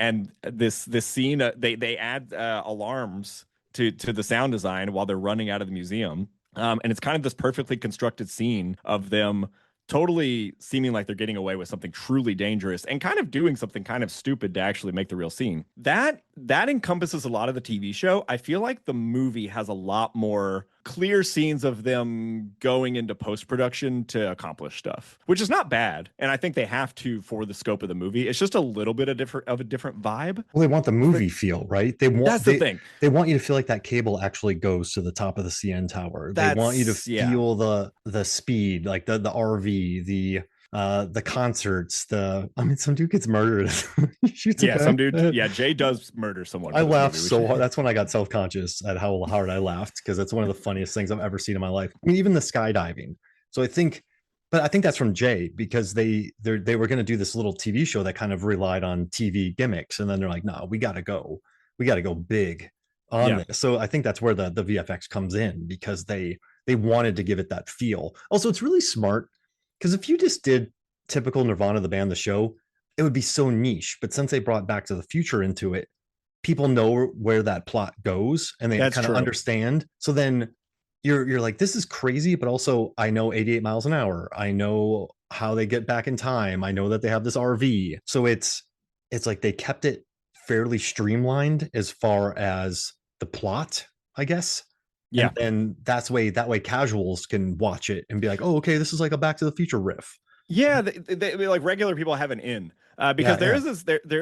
this scene, they add alarms to the sound design while they're running out of the museum. And it's kind of this perfectly constructed scene of them totally seeming like they're getting away with something truly dangerous and kind of doing something kind of stupid to actually make the real scene. That encompasses a lot of the TV show. I feel like the movie has a lot more clear scenes of them going into post-production to accomplish stuff, which is not bad. And I think they have to for the scope of the movie. It's just a little bit of a different vibe. Well, they want the movie feel, right? That's the thing. They want you to feel like that cable actually goes to the top of the CN tower. They want you to feel the speed, like the RV, the concerts, some dude gets murdered. Some dude. Yeah, Jay does murder someone. I laughed so hard. That's when I got self-conscious at how hard I laughed, because it's one of the funniest things I've ever seen in my life. I mean, even the skydiving. So I think that's from Jay, because they were going to do this little TV show that kind of relied on TV gimmicks, and then they're like, no, we got to go big on this. So I think that's where the VFX comes in, because they wanted to give it that feel. Also, it's really smart, because if you just did typical Nirvana the band the show, it would be so niche. But since they brought Back to the Future into it, people know where that plot goes, and they kind of understand. So then you're like, this is crazy, but also I know 88 miles an hour. I know how they get back in time. I know that they have this RV. So it's like they kept it fairly streamlined as far as the plot, I guess. Yeah. And that way casuals can watch it and be like, oh, okay, this is like a Back to the Future riff. Yeah, they like regular people have an in. Because there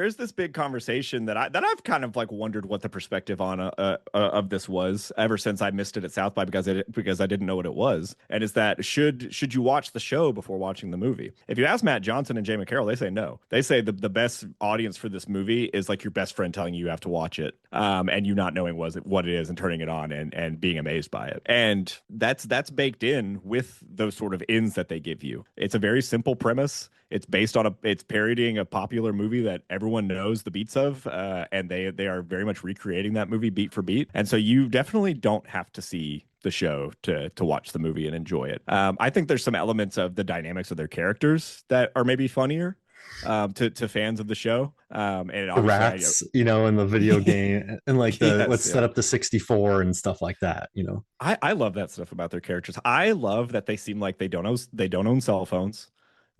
is this big conversation that I've kind of like wondered what the perspective on of this was ever since I missed it at South by because I didn't know what it was. And is that should you watch the show before watching the movie? If you ask Matt Johnson and Jay McCarrol, they say no. They say the best audience for this movie is like your best friend telling you have to watch it, and you not knowing what it is and turning it on and being amazed by it. And that's baked in with those sort of ins that they give you. It's a very simple premise. It's based on it's parodying a popular movie that everyone knows the beats of, and they are very much recreating that movie beat for beat. And so you definitely don't have to see the show to watch the movie and enjoy it. I think there's some elements of the dynamics of their characters that are maybe funnier to fans of the show. And the rats, in the video game, and like set up the 64 and stuff like that. I love that stuff about their characters. I love that they seem like they don't own cell phones.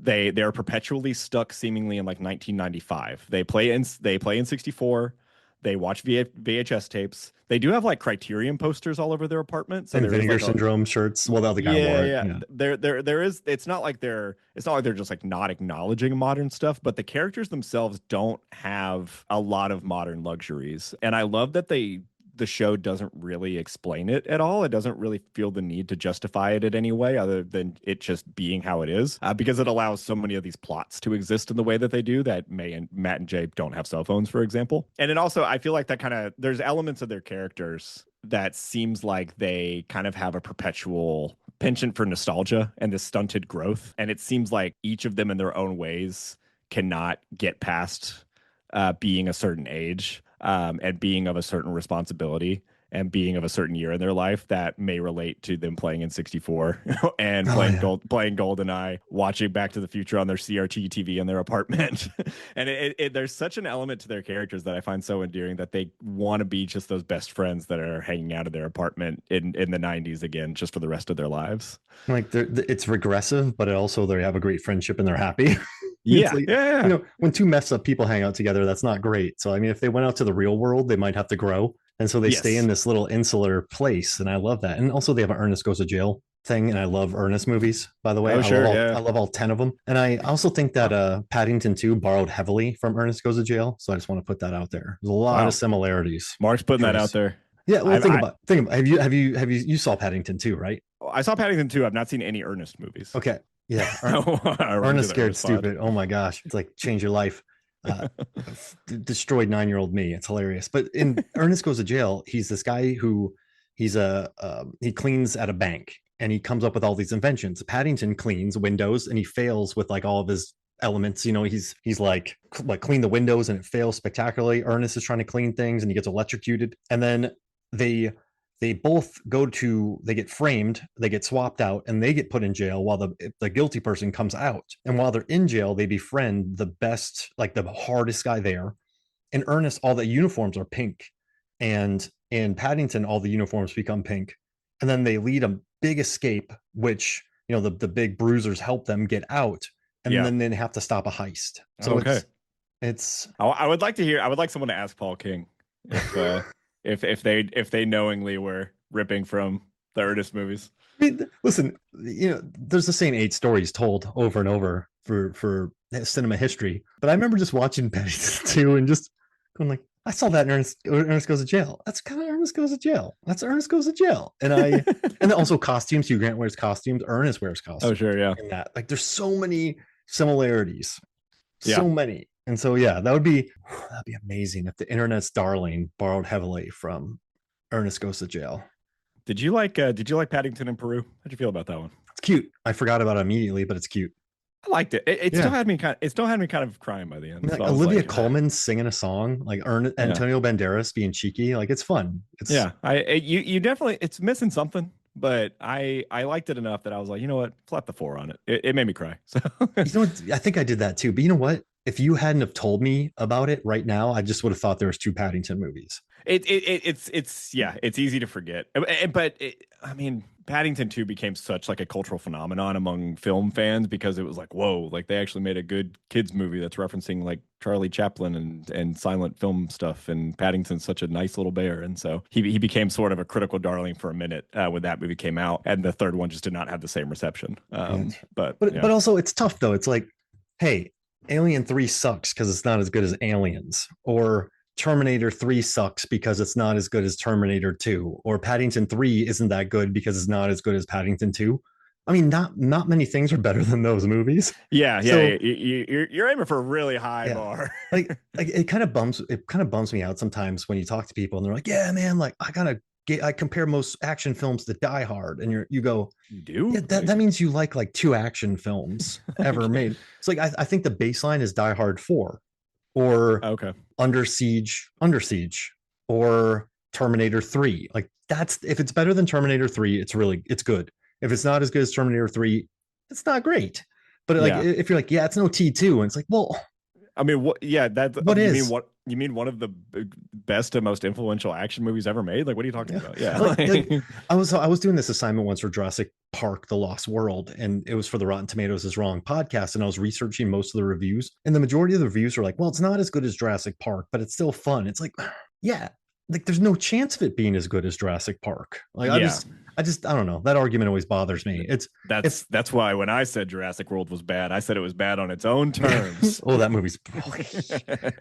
They're perpetually stuck seemingly in like 1995. They play in 64. They watch VHS tapes. They do have like Criterion posters all over their apartment. So And there is Vinegar like a Syndrome shirts. Well, the other guy yeah, wore it. yeah. Yeah. There is. It's not like they're just like not acknowledging modern stuff, but the characters themselves don't have a lot of modern luxuries. And I love that the show doesn't really explain it at all. It doesn't really feel the need to justify it in any way other than it just being how it is, because it allows so many of these plots to exist in the way that they do. That Matt and Jay don't have cell phones, for example. And it also, I feel like that kind of there's elements of their characters that seems like they kind of have a perpetual penchant for nostalgia and this stunted growth. And it seems like each of them in their own ways cannot get past being a certain age, and being of a certain responsibility and being of a certain year in their life that may relate to them playing in 64 and playing GoldenEye, watching Back to the Future on their CRT TV in their apartment. And there's such an element to their characters that I find so endearing, that they want to be just those best friends that are hanging out of their apartment in the 90s again, just for the rest of their lives. Like it's regressive, but also they have a great friendship and they're happy. Yeah, like, yeah. You know, when two messed up people hang out together, that's not great. So I mean, if they went out to the real world, they might have to grow. And so they stay in this little insular place. And I love that. And also they have an Ernest Goes to Jail thing. And I love Ernest movies, by the way. I love all 10 of them. And I also think that Paddington 2 borrowed heavily from Ernest Goes to Jail. So I just want to put that out there. There's a lot of similarities. Mark's putting that out there. Yeah, well, think about you saw Paddington 2, right? I saw Paddington 2. I've not seen any Ernest movies. Okay. Yeah. Ernest Scared Stupid. Oh my gosh. It's like change your life. Destroyed 9-year-old me. It's hilarious. But in Ernest Goes to Jail, he's this guy who he cleans at a bank and he comes up with all these inventions. Paddington cleans windows and he fails with like all of his elements. You know, he's like clean the windows and it fails spectacularly. Ernest is trying to clean things and he gets electrocuted. And then they both they get framed, they get swapped out, and they get put in jail while the guilty person comes out. And while they're in jail, they befriend the best, like the hardest guy there. In Ernest, all the uniforms are pink. And in Paddington, all the uniforms become pink. And then they lead a big escape, which, you know, the big bruisers help them get out. And then they have to stop a heist. So it's I would like someone to ask Paul King if they knowingly were ripping from the Ernest movies. I mean, listen, you know, there's the same 8 stories told over and over for cinema history. But I remember just watching Paddington 2 and just going like, I saw that in Ernest Goes to Jail. That's kind of Ernest Goes to Jail. That's Ernest Goes to Jail. And and then also costumes. Hugh Grant wears costumes. Ernest wears costumes. Oh, sure, yeah. And that, like, there's so many similarities. So many. And so, yeah, that'd be amazing if the internet's darling borrowed heavily from Ernest Goes to Jail. Did you like Paddington in Peru? How'd you feel about that one? It's cute. I forgot about it immediately, but it's cute. I liked it. It still had me kind of crying by the end. I mean, like Olivia Colman singing a song, like Antonio Banderas being cheeky, like it's fun. You definitely, it's missing something. But I liked it enough that I was like, you know what, slap the 4 on it. It made me cry. So you know what? I think I did that too. But you know what? If you hadn't have told me about it right now, I just would have thought there was 2 Paddington movies. It's easy to forget. But I mean, Paddington 2 became such like a cultural phenomenon among film fans because it was like, whoa, like they actually made a good kids movie that's referencing like Charlie Chaplin and silent film stuff. And Paddington's such a nice little bear. And so he became sort of a critical darling for a minute when that movie came out. And the third one just did not have the same reception. But also it's tough though. It's like, hey, Alien 3 sucks because it's not as good as Aliens, or Terminator 3 sucks because it's not as good as Terminator 2, or Paddington 3 isn't that good because it's not as good as Paddington 2. I mean, not many things are better than those movies. Yeah. You're aiming for a really high bar. like it kind of bums me out sometimes when you talk to people and they're like, yeah, man, like I compare most action films to Die Hard, and you go, you do? Yeah, that means you like 2 action films ever made. It's like I think the baseline is Die Hard 4, or Under Siege, or Terminator 3. Like that's, if it's better than Terminator 3, it's good. If it's not as good as Terminator 3, it's not great. But if you're like, yeah, it's no T2, and it's like, well, I mean, what? Yeah, you mean one of the best and most influential action movies ever made? Like, what are you talking about? Yeah, I was doing this assignment once for Jurassic Park: The Lost World, and it was for the Rotten Tomatoes is Wrong podcast, and I was researching most of the reviews, and the majority of the reviews are like, well, it's not as good as Jurassic Park, but it's still fun. It's like, yeah, like there's no chance of it being as good as Jurassic Park. Like Yeah. I don't know. That argument always bothers me. It's That's why when I said Jurassic World was bad, I said it was bad on its own terms. oh, that movie's.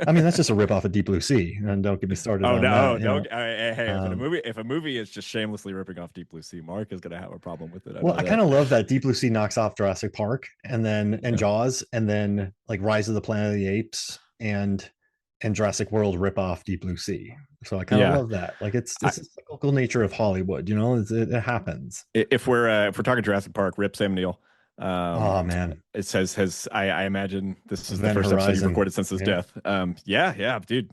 I mean, that's just a rip off of Deep Blue Sea, and don't get me started Oh on no! that. Oh, You know, don't. Hey, if a movie is just shamelessly ripping off Deep Blue Sea, Mark is gonna have a problem with it. I well, know I kind that. of love that Deep Blue Sea knocks off Jurassic Park, and Yeah. Jaws, and then like Rise of the Planet of the Apes and Jurassic World rip off Deep Blue Sea. So I kind of Yeah. love that. Like I, it's the cyclical nature of Hollywood. You know, it happens. if we're talking Jurassic Park, rip Sam Neill. Um, Oh man, it says has I imagine this is the Event first episode you've Horizon. recorded since his Yeah. death. Yeah, dude.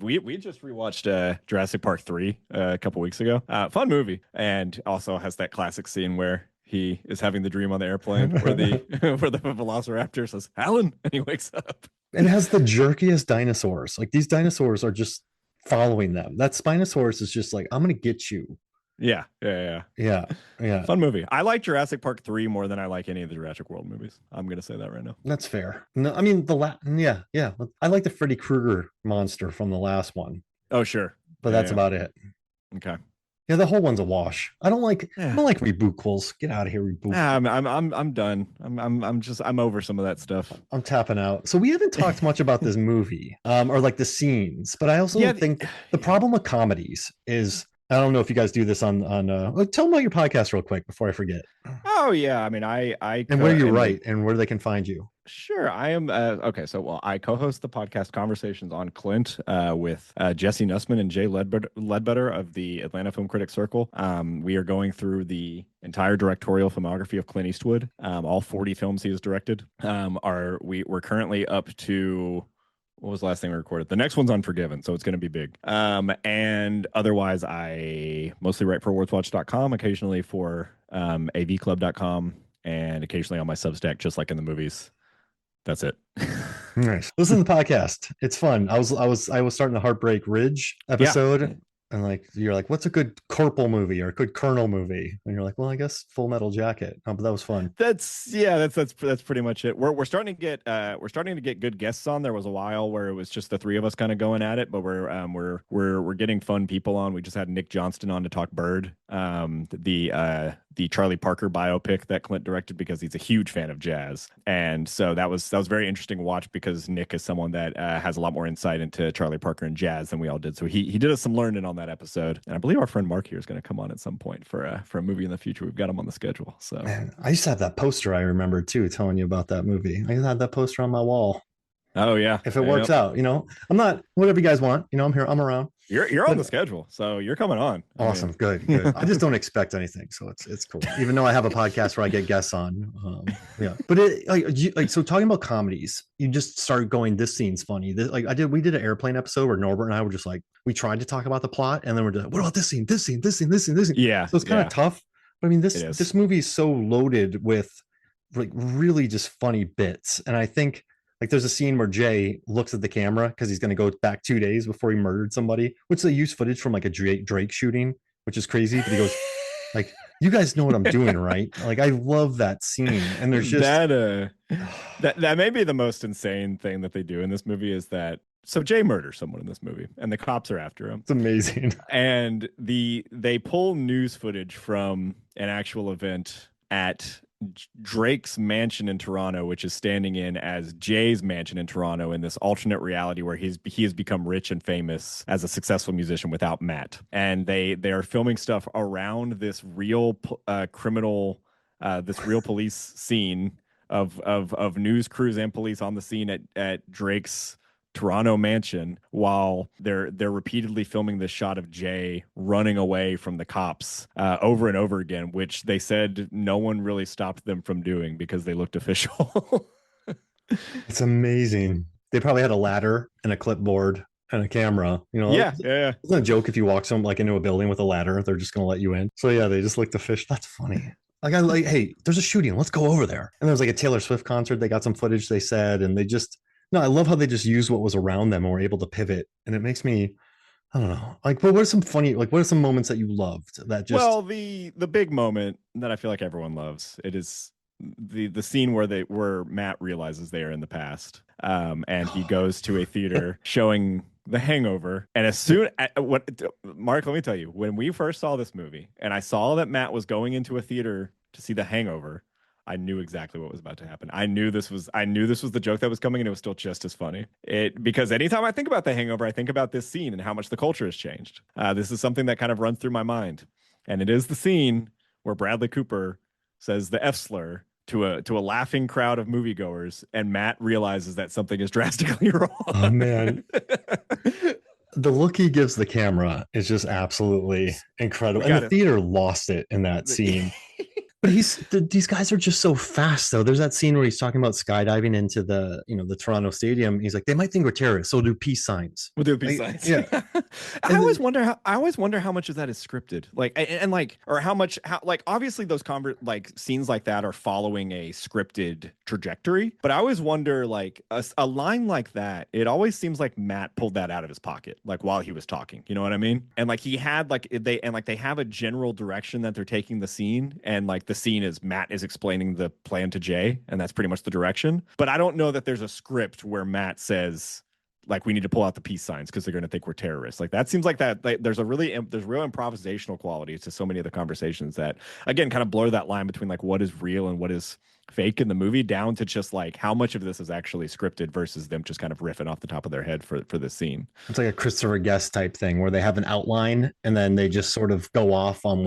We just rewatched Jurassic Park 3 a couple weeks ago. Fun movie, and also has that classic scene where he is having the dream on the airplane where the where the Velociraptor says Alan, and he wakes up. It has the jerkiest dinosaurs. Like these dinosaurs are just following them. That Spinosaurus is just like, I'm gonna get you. Yeah. Yeah, yeah. Fun movie. I like Jurassic Park 3 more than I like any of the Jurassic World movies. I'm gonna say that right now. That's fair. No, I mean yeah, yeah. I like the Freddy Krueger monster from the last one, Oh, sure. but that's Yeah. about it. Okay. Yeah, the whole one's a wash. I Yeah. don't like rebootquels. Get out of here, reboot. I'm done. I'm over some of that stuff. I'm tapping out. So we haven't talked much about this movie, or like the scenes, but I also Yeah, think the yeah. problem with comedies is I don't know if you guys do this on tell them about your podcast real quick before I forget. Oh yeah. I mean, And where you write and where they can find you. sure. I am okay. So, well, I co-host the podcast Conversations on Clint with Jesse Nussman and Jay Ledbetter of the Atlanta Film Critics Circle. We are going through the entire directorial filmography of Clint Eastwood, all 40 films he has directed. We're currently up to what was the last thing we recorded? The next one's Unforgiven, so it's going to be big. And otherwise, I mostly write for awardswatch.com, occasionally for avclub.com, and occasionally on my Substack, just like in the movies. That's it. Nice. Listen to the podcast. It's fun. I was starting the Heartbreak Ridge Yeah. episode, and like you're like, what's a good Corporal movie or a good Colonel movie? And you're like, well, I guess Full Metal Jacket. Oh, but that was fun. That's pretty much it. We're starting to get good guests on. There was a while where it was just the three of us kind of going at it, but we're getting fun people on. We just had Nick Johnston on to talk Bird, the Charlie Parker biopic that Clint directed because he's a huge fan of jazz, and so that was very interesting to watch because Nick is someone that has a lot more insight into Charlie Parker and jazz than we all did. So he did us some learning on that episode, and I believe our friend Mark here is going to come on at some point for a movie in the future. We've got him on the schedule. So Man, I used to have that poster. I remember too, telling you about that movie. I had that poster on my wall. oh yeah, If it works yep. out, I'm not whatever you guys want. I'm here. I'm around. You're on But the schedule, so you're coming on. awesome, good, good. I just don't expect anything, so it's cool. Even though I have a podcast where I get guests on, yeah. But so talking about comedies, you just start going. This scene's funny. We did an airplane episode where Norbert and I were just like we tried to talk about the plot, and then we're just what about this scene, this scene, this scene, this scene, this scene. Yeah, So it's kind of tough. But I mean, it is. this movie is so loaded with like really just funny bits, and I think like there's a scene where Jay looks at the camera because he's going to go back 2 days before he murdered somebody, which they use footage from like a Drake shooting, which is crazy. But he goes like, "You guys know what I'm doing, right?" Like I love that scene, and there's just that may be the most insane thing that they do in this movie is that so Jay murders someone in this movie, and the cops are after him. It's amazing. And they pull news footage from an actual event at Drake's mansion in Toronto, which is standing in as Jay's mansion in Toronto in this alternate reality where he has become rich and famous as a successful musician without Matt. And they are filming stuff around this real criminal, this real police scene of news crews and police on the scene at Drake's Toronto mansion while they're repeatedly filming this shot of Jay running away from the cops over and over again, which they said no one really stopped them from doing because they looked official. It's amazing. They probably had a ladder and a clipboard and a camera. Yeah. It's not a joke if you walk some like into a building with a ladder, they're just gonna let you in. So yeah, they just looked official. That's funny. Like hey, there's a shooting. Let's go over there. And there was like a Taylor Swift concert. They got some footage. They said, and they just no. I love how they just use what was around them and were able to pivot. And it makes me, I don't know. Like, but what are some funny? Like, what are some moments that you loved that just? Well, the big moment that I feel like everyone loves it is the scene where Matt realizes they are in the past, and he goes to a theater showing The Hangover, and as soon what Mark, let me tell you, when we first saw this movie, and I saw that Matt was going into a theater to see The Hangover, I knew exactly what was about to happen. I knew this was the joke that was coming, and it was still just as funny. Because anytime I think about The Hangover, I think about this scene and how much the culture has changed. This is something that kind of runs through my mind, and it is the scene where Bradley Cooper says the F slur to a laughing crowd of moviegoers, and Matt realizes that something is drastically wrong. Oh man. The look he gives the camera is just absolutely incredible. And the theater lost it in that scene. But these guys are just so fast though. There's that scene where he's talking about skydiving into the Toronto stadium. He's like, they might think we're terrorists, so we'll do peace signs. We'll do peace signs. Yeah. I always wonder how much of that is scripted. Like, and like, or how like, obviously those scenes like that are following a scripted trajectory. But I always wonder, like, a line like that, it always seems like Matt pulled that out of his pocket, like while he was talking. You know what I mean? And like he had they have a general direction that they're taking the scene, and like the scene is Matt is explaining the plan to Jay, and that's pretty much the direction. But I don't know that there's a script where Matt says, like, we need to pull out the peace signs because they're going to think we're terrorists. Like, that seems like that. Like, there's real improvisational qualities to so many of the conversations that, again, kind of blur that line between like what is real and what is fake in the movie, down to just like how much of this is actually scripted versus them just kind of riffing off the top of their head for this scene. It's like a Christopher Guest type thing where they have an outline and then they just sort of go off on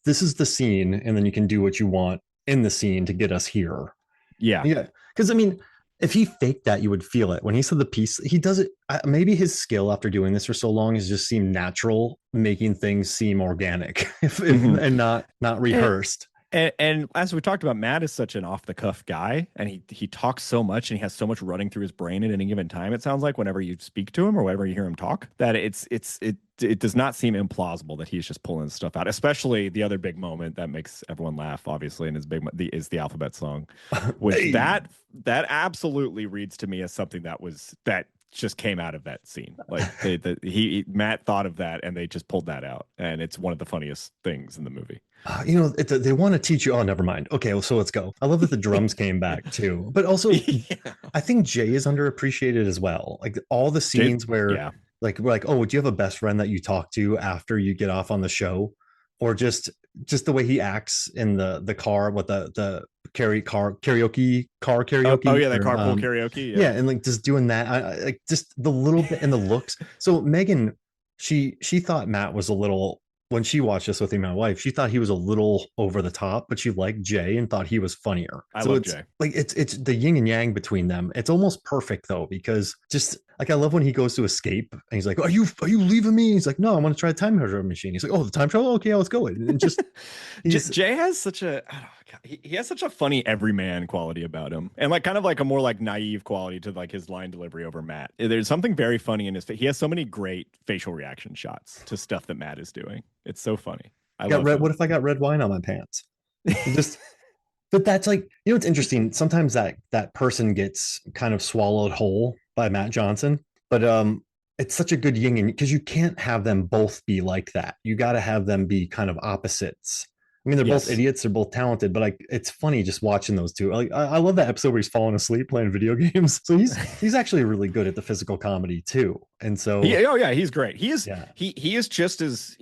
this is the scene, and then you can do what you want in the scene to get us here. Yeah. Because I mean, if he faked that, you would feel it. When he said the piece, he does it. Maybe his skill after doing this for so long is just seem natural, making things seem organic and not rehearsed. And as we talked about, Matt is such an off the cuff guy, and he talks so much, and he has so much running through his brain at any given time. It sounds like whenever you speak to him or whenever you hear him talk, that it does not seem implausible that he's just pulling stuff out. Especially the other big moment that makes everyone laugh, obviously, and is the alphabet song, which hey. that absolutely reads to me as something that just came out of that scene. Like Matt thought of that, and they just pulled that out, and it's one of the funniest things in the movie. They want to teach you. Oh, never mind. Okay, well, so let's go. I love that the drums came back too, but also I think Jay is underappreciated as well. Like all the scenes where like we're like, oh, do you have a best friend that you talk to after you get off on the show, or just the way he acts in the car with the karaoke. Oh yeah, that carpool karaoke. Yeah, and like just doing that, like just the little bit and the looks. So Megan, she thought Matt was a little. When she watched this with me, my wife, she thought he was a little over the top, but she liked Jay and thought he was funnier. I love Jay. Like it's the yin and yang between them. It's almost perfect though, because just like I love when he goes to escape and he's like, "Are you leaving me?" He's like, "No, I want to try the time travel machine." He's like, "Oh, the time travel? Okay, let's go." And just Jay has such a he has such a funny everyman quality about him, and like kind of like a more like naive quality to like his line delivery over Matt. There's something very funny in his face. He has so many great facial reaction shots to stuff that Matt is doing. It's so funny. What if I got red wine on my pants? But that's like, it's interesting. Sometimes that person gets kind of swallowed whole by Matt Johnson, but it's such a good yin and because you can't have them both be like that. You got to have them be kind of opposites. I mean, they're both idiots. They're both talented, but like, it's funny just watching those two. Like, I love that episode where he's falling asleep playing video games. So he's actually really good at the physical comedy too. And so, he's great. He is just as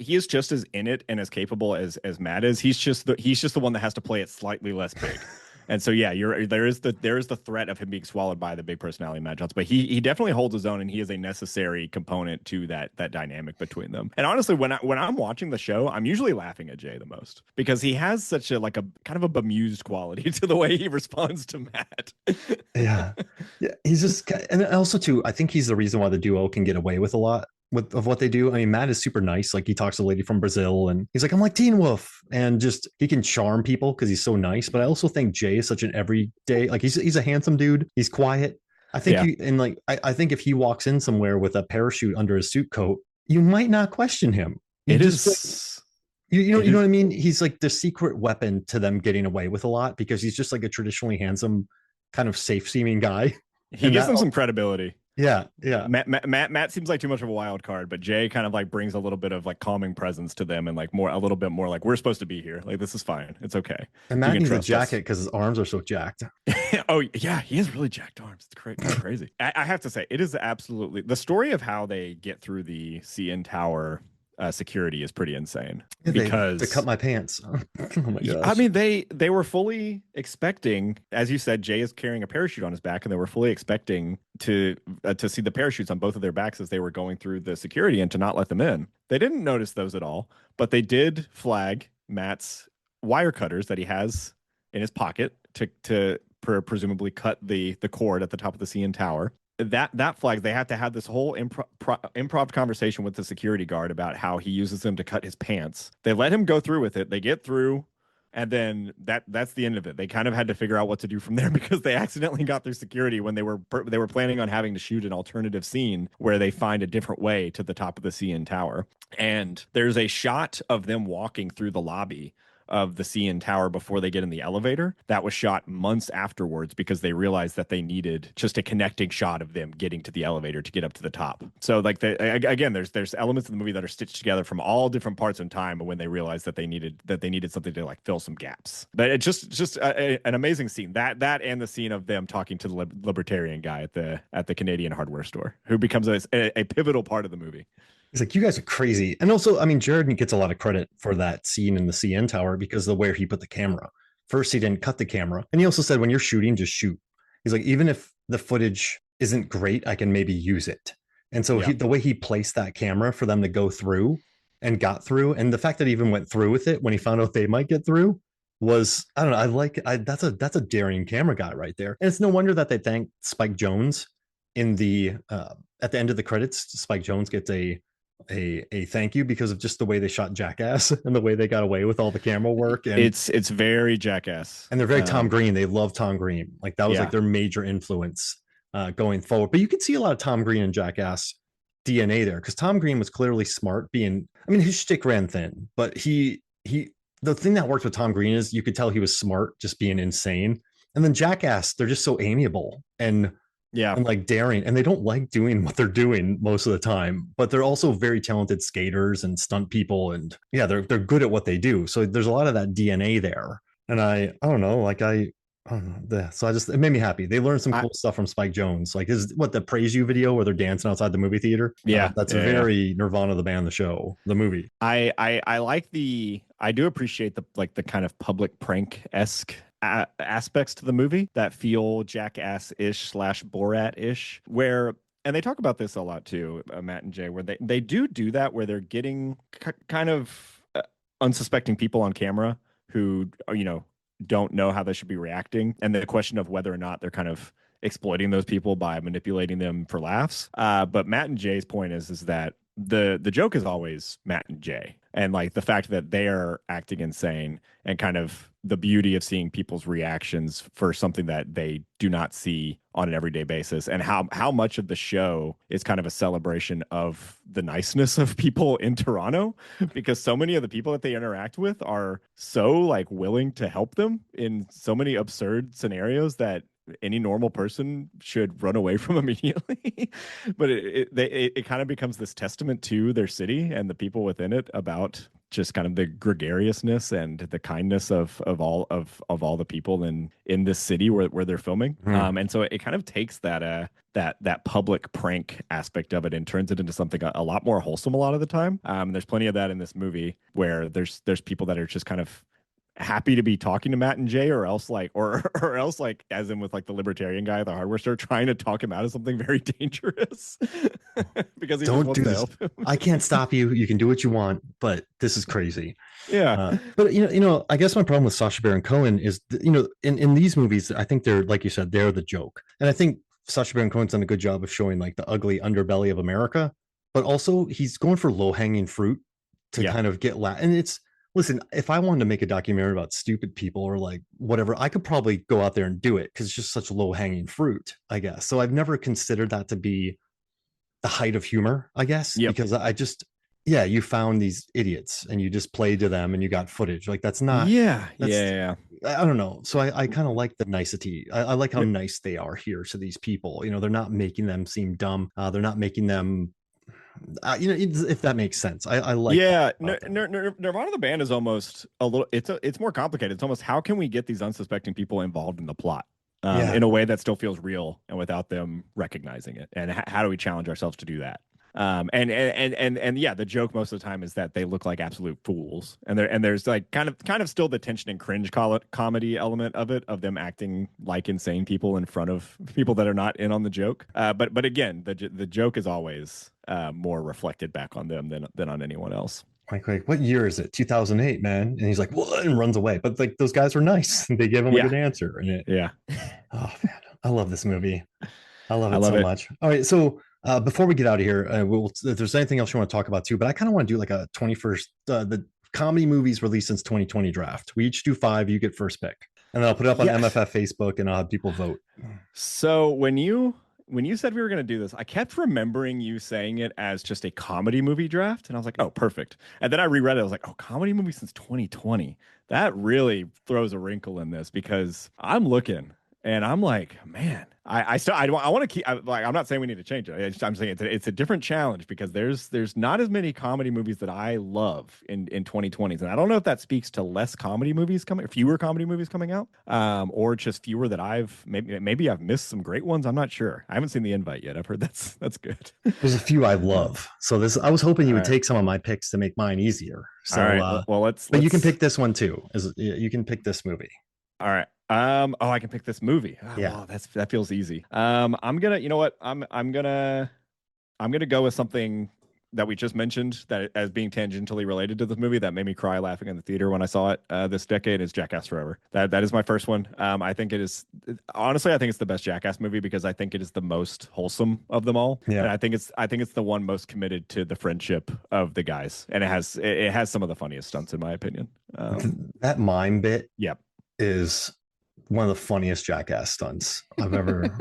in it and as capable as Matt is. He's just the one that has to play it slightly less big. And so, there is the threat of him being swallowed by the big personality Matt Johnson, but he definitely holds his own, and he is a necessary component to that dynamic between them. And honestly, when I'm watching the show, I'm usually laughing at Jay the most because he has such a kind of a bemused quality to the way he responds to Matt. yeah, he's just, and also too, I think he's the reason why the duo can get away with a lot of what they do. I mean, Matt is super nice. Like he talks to a lady from Brazil and he's like, I'm like Teen Wolf, and just he can charm people because he's so nice. But I also think Jay is such an everyday, like he's a handsome dude. He's quiet. I think I think if he walks in somewhere with a parachute under his suit coat, you might not question him. You know what I mean? He's like the secret weapon to them getting away with a lot because he's just like a traditionally handsome, kind of safe seeming guy. He gives them some credibility. Yeah, yeah. Matt seems like too much of a wild card, but Jay kind of like brings a little bit of like calming presence to them and like more a little bit more like we're supposed to be here. Like this is fine. It's okay. And You Matt can needs a trust jacket us. because his arms are so jacked. Oh yeah, he has really jacked arms. It's kind of crazy. I have to say, it is absolutely the story of how they get through the CN Tower security is pretty insane Yeah, they cut because my pants. Oh my I gosh. mean, they were fully expecting, as you said, Jay is carrying a parachute on his back, and they were fully expecting to see the parachutes on both of their backs as they were going through the security and to not let them in. They didn't notice those at all, but they did flag Matt's wire cutters that he has in his pocket to presumably cut the cord at the top of the CN Tower. That flags, they have to have this whole improv conversation with the security guard about how he uses them to cut his pants. They let him go through with it. They get through, and then that's the end of it. They kind of had to figure out what to do from there because they accidentally got through security when they were planning on having to shoot an alternative scene where they find a different way to the top of the CN Tower. And there's a shot of them walking through the lobby of the CN Tower before they get in the elevator. That was shot months afterwards because they realized that they needed just a connecting shot of them getting to the elevator to get up to the top. So like again, there's elements of the movie that are stitched together from all different parts in time when they realized that they needed something to like fill some gaps. But it's just an amazing scene. That and the scene of them talking to the libertarian guy at the Canadian hardware store, who becomes a pivotal part of the movie. He's like, you guys are crazy. And also, I mean, Jared gets a lot of credit for that scene in the CN Tower because of where he put the camera. First, he didn't cut the camera. And he also said, when you're shooting, just shoot. He's like, even if the footage isn't great, I can maybe use it. And so Yeah. the way he placed that camera for them to go through and got through, and the fact that he even went through with it when he found out they might get through was, I don't know, I like it. That's a daring camera guy right there. And it's no wonder that they thanked Spike Jonze in the at the end of the credits. Spike Jonze gets a thank you because of just the way they shot Jackass and the way they got away with all the camera work. And It's very Jackass. they're very Tom Green. They love Tom Green. Like that was like Yeah. their major influence going forward. But you can see a lot of Tom Green and Jackass DNA there because Tom Green was clearly smart. I mean, his shtick ran thin, but the thing that worked with Tom Green is you could tell he was smart, just being insane. And then Jackass, they're just so amiable Yeah. and like daring, and they don't like doing what they're doing most of the time, but they're also very talented skaters and stunt people, and yeah, they're good at what they do. So there's a lot of that DNA there, and I don't know, like I don't know, so it made me happy. They learned some I, cool stuff from Spike Jonze, like is what the Praise You video where they're dancing outside the movie theater. yeah. That's Yeah, yeah. very Nirvana the band, the show, the movie. I like I do appreciate the kind of public prank-esque aspects to the movie that feel Jackass-ish / Borat-ish, where, and they talk about this a lot too, Matt and Jay, where they do that where they're getting kind of unsuspecting people on camera who don't know how they should be reacting, and the question of whether or not they're kind of exploiting those people by manipulating them for laughs. But Matt and Jay's point is that the joke is always Matt and Jay, and like the fact that they are acting insane, and kind of the beauty of seeing people's reactions for something that they do not see on an everyday basis, and how much of the show is kind of a celebration of the niceness of people in Toronto, because so many of the people that they interact with are so like willing to help them in so many absurd scenarios that any normal person should run away from immediately. But it kind of becomes this testament to their city and the people within it about just kind of the gregariousness and the kindness of all the people in this city where they're filming. And so it kind of takes that public prank aspect of it and turns it into something a lot more wholesome a lot of the time. There's plenty of that in this movie where there's people that are just kind of happy to be talking to Matt and Jay, or else like as in with like the libertarian guy at the hardware store trying to talk him out of something very dangerous because he Don't just wants do to this. help him. I can't stop you. You can do what you want, but this is crazy. Yeah. But I guess my problem with Sacha Baron Cohen is, in these movies, I think they're, like you said, they're the joke, and I think Sacha Baron Cohen's done a good job of showing like the ugly underbelly of America, but also he's going for low hanging fruit to kind of get and it's. Listen, if I wanted to make a documentary about stupid people or like whatever, I could probably go out there and do it because it's just such low hanging fruit, I guess. So I've never considered that to be the height of humor, I guess, because yeah, you found these idiots and you just played to them and you got footage. Like that's not Yeah, that's yeah, I don't know. So I kind of like the nicety. I like how yeah. nice they are here to these people. You know, they're not making them seem dumb. They're not making them, if that makes sense. I like that Yeah, about them. Nirvana the band is almost a little. It's more complicated. It's almost how can we get these unsuspecting people involved in the plot, Yeah, in a way that still feels real and without them recognizing it, and how do we challenge ourselves to do that? And yeah, the joke most of the time is that they look like absolute fools, and there's like kind of still the tension and cringe comedy element of it, of them acting like insane people in front of people that are not in on the joke. But again, the joke is always more reflected back on them than on anyone else. like, what year is it? 2008, man. And he's like, what? And runs away. But like those guys were nice. They gave him a Yeah, good answer. And yeah, oh man, I love this movie. I love I it love so it. much. All right, so before we get out of here, if there's anything else you want to talk about too, but I kind of want to do like a 21st, the comedy movies released since 2020 draft. We each do five. You get first pick, and then I'll put it up on Yeah. MFF Facebook, and I'll have people vote. So when you said we were going to do this, I kept remembering you saying it as just a comedy movie draft, and I was like, "Oh, perfect." And then I reread it. I was like, "Oh, comedy movie since 2020." That really throws a wrinkle in this because I'm looking and I'm like, man, I still I want to keep like I'm not saying we need to change it. I'm saying it's a different challenge because there's not as many comedy movies that I love in 2020s, and I don't know if that speaks to less comedy movies coming, fewer comedy movies coming out, or just fewer that maybe I've missed some great ones. I'm not sure. I haven't seen the invite yet. I've heard that's good. There's a few I Uh, love, so this I was hoping you all would right, take some of my picks to make mine easier. all So, right. Well, but you can let's. pick this one too. You can pick this movie? All right. Oh, I can pick this movie. Oh, Yeah, wow, that feels easy. I'm gonna, you know what? I'm gonna go with something that we just mentioned that as being tangentially related to this movie that made me cry laughing in the theater when I saw it this decade is Jackass Forever. That is my first one. I think it is honestly I think it's the best Jackass movie because I think it is the most wholesome of them all, yeah. and I think it's the one most committed to the friendship of the guys, and it has some of the funniest stunts in my opinion. That mime bit Yep. is one of the funniest jackass stunts I've ever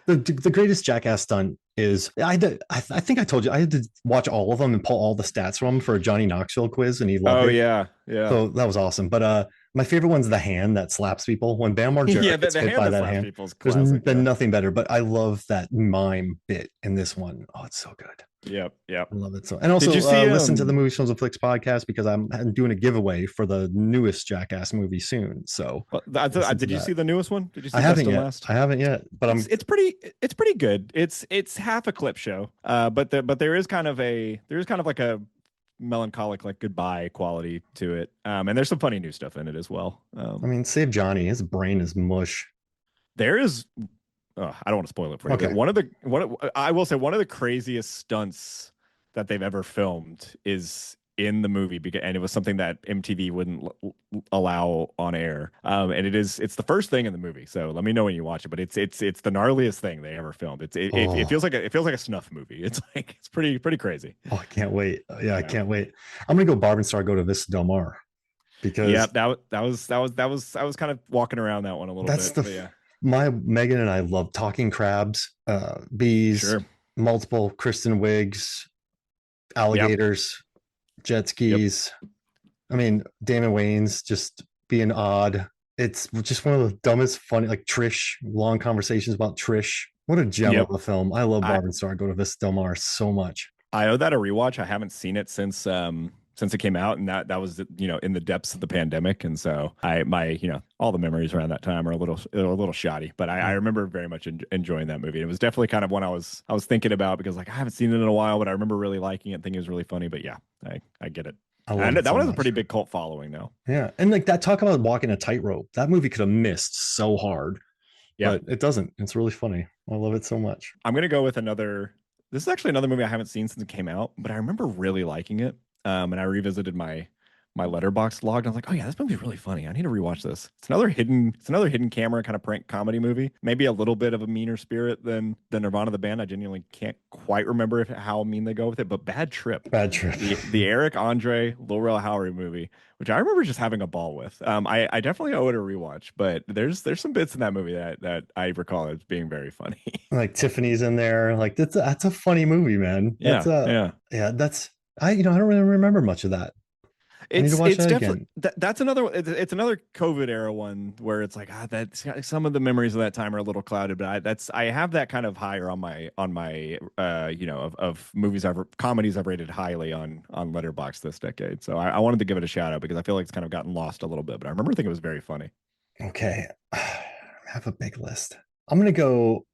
the greatest jackass stunt is I think I told you I had to watch all of them and pull all the stats from him for a Johnny Knoxville quiz and he loved Oh it. yeah, yeah. So that was awesome. But my favorite one's the hand that slaps people. When Bam Yeah, Margera the, gets the hit hand by that that slaps hand, people is there's classic. been Yeah. nothing better. But I love that mime bit in this one. Oh, it's so good. Yep. Yep. I love it so. And Did also you see listen to the Movie Films and Flicks podcast because I'm doing a giveaway for the newest Jackass movie soon. So listen to did you that. see the newest one? Did you I see Best haven't and yet. Last? I haven't yet, but It's pretty good. It's half a clip show. But there is kind of like a melancholic like goodbye quality to it. And there's some funny new stuff in it as well. I mean, save Johnny. His brain is mush. There is I don't want to spoil it for you, but Okay. I will say one of the craziest stunts that they've ever filmed is in the movie and it was something that MTV wouldn't allow on air. And it's the first thing in the movie. So let me know when you watch it, but it's the gnarliest thing they ever filmed. It Oh, feels like a snuff movie. It's like it's pretty crazy. oh, I can't wait. Yeah, I Yeah. can't wait. I'm gonna go Barb and Star go to Vista Del Mar Yeah, because that was kind of walking around that one a little that's bit. the But yeah. my Megan and I love talking crabs, bees, Sure. multiple Kristen Wigs, Yep. alligators, jet Yep. skis. I mean, Damon Wayans just being odd. It's just one of the dumbest, funny, like Trish, long conversations about Trish. What a gem of Yep. a film. I love I Barb and Star Go to Vista Del Mar so much. I owe that a rewatch. I haven't seen it since it came out, and that was in the depths of the pandemic, and so all the memories around that time are a little shoddy. But I remember very much enjoying that movie. It was definitely kind of one I was thinking about because like I haven't seen it in a while, but I remember really liking it, thinking it was really funny. But yeah, I get it. I love And it that so one has a much. pretty big cult following now. Yeah. And like that talk about walking a tightrope. That movie could have missed so hard, Yeah, but it doesn't. It's really funny. I love it so much. I'm gonna go with another. This is actually another movie I haven't seen since it came out, but I remember really liking it. And I revisited my letterbox log, and I was like, oh yeah, this movie's really funny. I need to rewatch this. It's another hidden camera kind of prank comedy movie. Maybe a little bit of a meaner spirit than Nirvana the band. I genuinely can't quite remember how mean they go with it, but Bad Trip. Bad trip. The Eric Andre Lil Rel Howery movie, which I remember just having a ball with. I definitely owe it a rewatch, but there's some bits in that movie that I recall as being very funny. Like Tiffany's in there. Like that's a funny movie, man. Yeah, yeah. Yeah, that's I don't really remember much of that. I need to watch It's that definitely again. that's another it's another COVID era one where it's like that's some of the memories of that time are a little clouded, but I have that kind of higher on my of movies comedies I've rated highly on Letterboxd this decade. So I wanted to give it a shout out because I feel like it's kind of gotten lost a little bit, but I remember thinking it was very funny. Okay. I have a big list. I'm gonna go,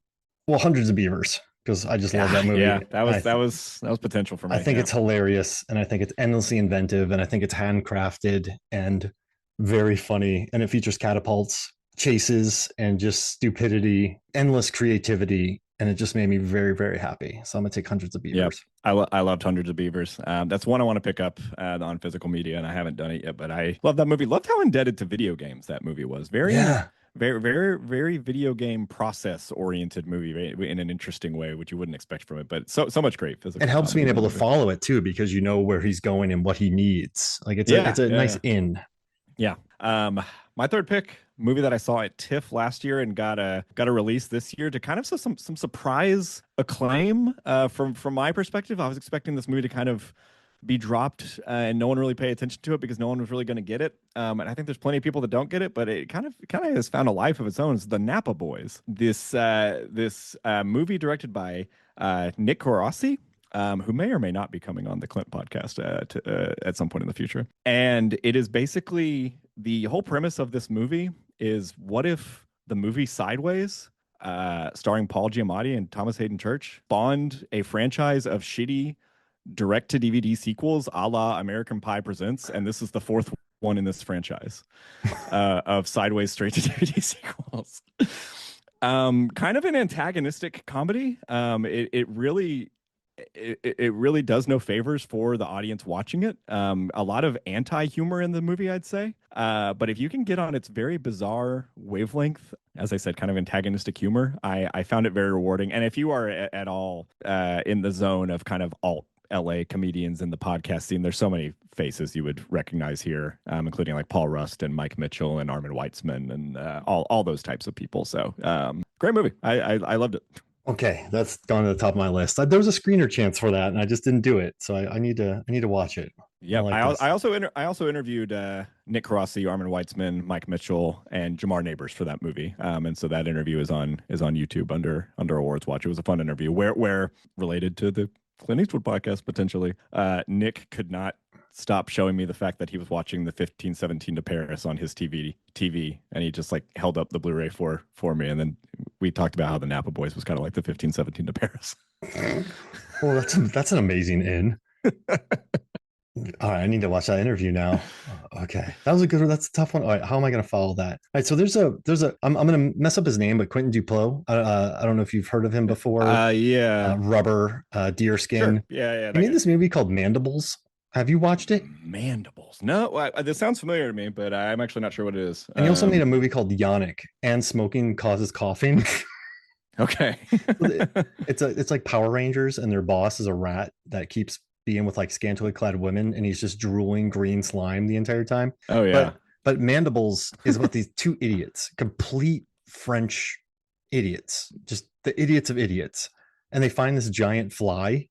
well, Hundreds of Beavers, because I just love that Yeah, movie. yeah, that was potential for I me. think Yeah. it's hilarious, and I think it's endlessly inventive, and I think it's handcrafted and very funny, and it features catapults, chases, and just stupidity, endless creativity, and it just made me very, very happy. So I'm gonna take Hundreds of Yep. Beavers. I loved Hundreds of Beavers. That's one I want to pick up on physical media, and I haven't done it yet. But I love that movie. Loved how indebted to video games that movie was. Yeah, Very video game process oriented movie in an interesting way, which you wouldn't expect from it. But so much great it physical helps comedy being in that able to movie. follow it too, because you know where he's going and what he needs. Like Yeah, it's a yeah, nice yeah. in. Yeah. My third pick, movie that I saw at TIFF last year and got a release this year to kind of some surprise acclaim. From my perspective, I was expecting this movie to kind of be dropped and no one really pay attention to it because no one was really going to get it. And I think there's plenty of people that don't get it, but it kind of has found a life of its own. It's the Napa Boys. This movie directed by Nick Corossi, who may or may not be coming on the Clint podcast at some point in the future. And it is basically the whole premise of this movie is what if the movie Sideways, starring Paul Giamatti and Thomas Hayden Church, spawned a franchise of shitty direct to DVD sequels a la American Pie Presents, and this is the fourth one in this franchise of Sideways straight to DVD sequels. Kind of an antagonistic comedy. It really does no favors for the audience watching it. A lot of anti-humor in the movie, I'd say. But if you can get on its very bizarre wavelength, as I said, kind of antagonistic humor, I found it very rewarding. And if you are at all in the zone of kind of alt LA comedians in the podcast scene, there's so many faces you would recognize here, including like Paul Rust and Mike Mitchell and Armin Weitzman and all those types of people. So great movie. I loved it. Okay, that's gone to the top of my list. There was a screener chance for that, and I just didn't do it. So I need to watch it. I Yep. like this. I also interviewed Nick Rossi, Armin Weitzman, Mike Mitchell, and Jamar Neighbors for that movie. And so that interview is on YouTube under Awards Watch. It was a fun interview where related to the Clint Eastwood podcast potentially. Nick could not stop showing me the fact that he was watching the 1517 to Paris on his TV, and he just like held up the Blu-ray for me, and then we talked about how the Napa Boys was kind of like the 1517 to Paris. Well, that's an amazing in. All right, I need to watch that interview now. Okay, that was a good one. That's a tough one. All right, how am I going to follow that? All right, so I'm going to mess up his name, but Quentin Duclos. I don't know if you've heard of him before. Yeah, Rubber, sure, Deerskin. yeah, He that made guy. this movie called Mandibles. Have you watched it? Mandibles. No, this sounds familiar to me, but I'm actually not sure what it is. And he also made a movie called Yannick, and smoking causes coughing. Okay. It's like Power Rangers, and their boss is a rat that keeps being with like scantily clad women, and he's just drooling green slime the entire time. Oh yeah. But Mandibles is about these two idiots, complete French idiots, just the idiots of idiots, and they find this giant fly,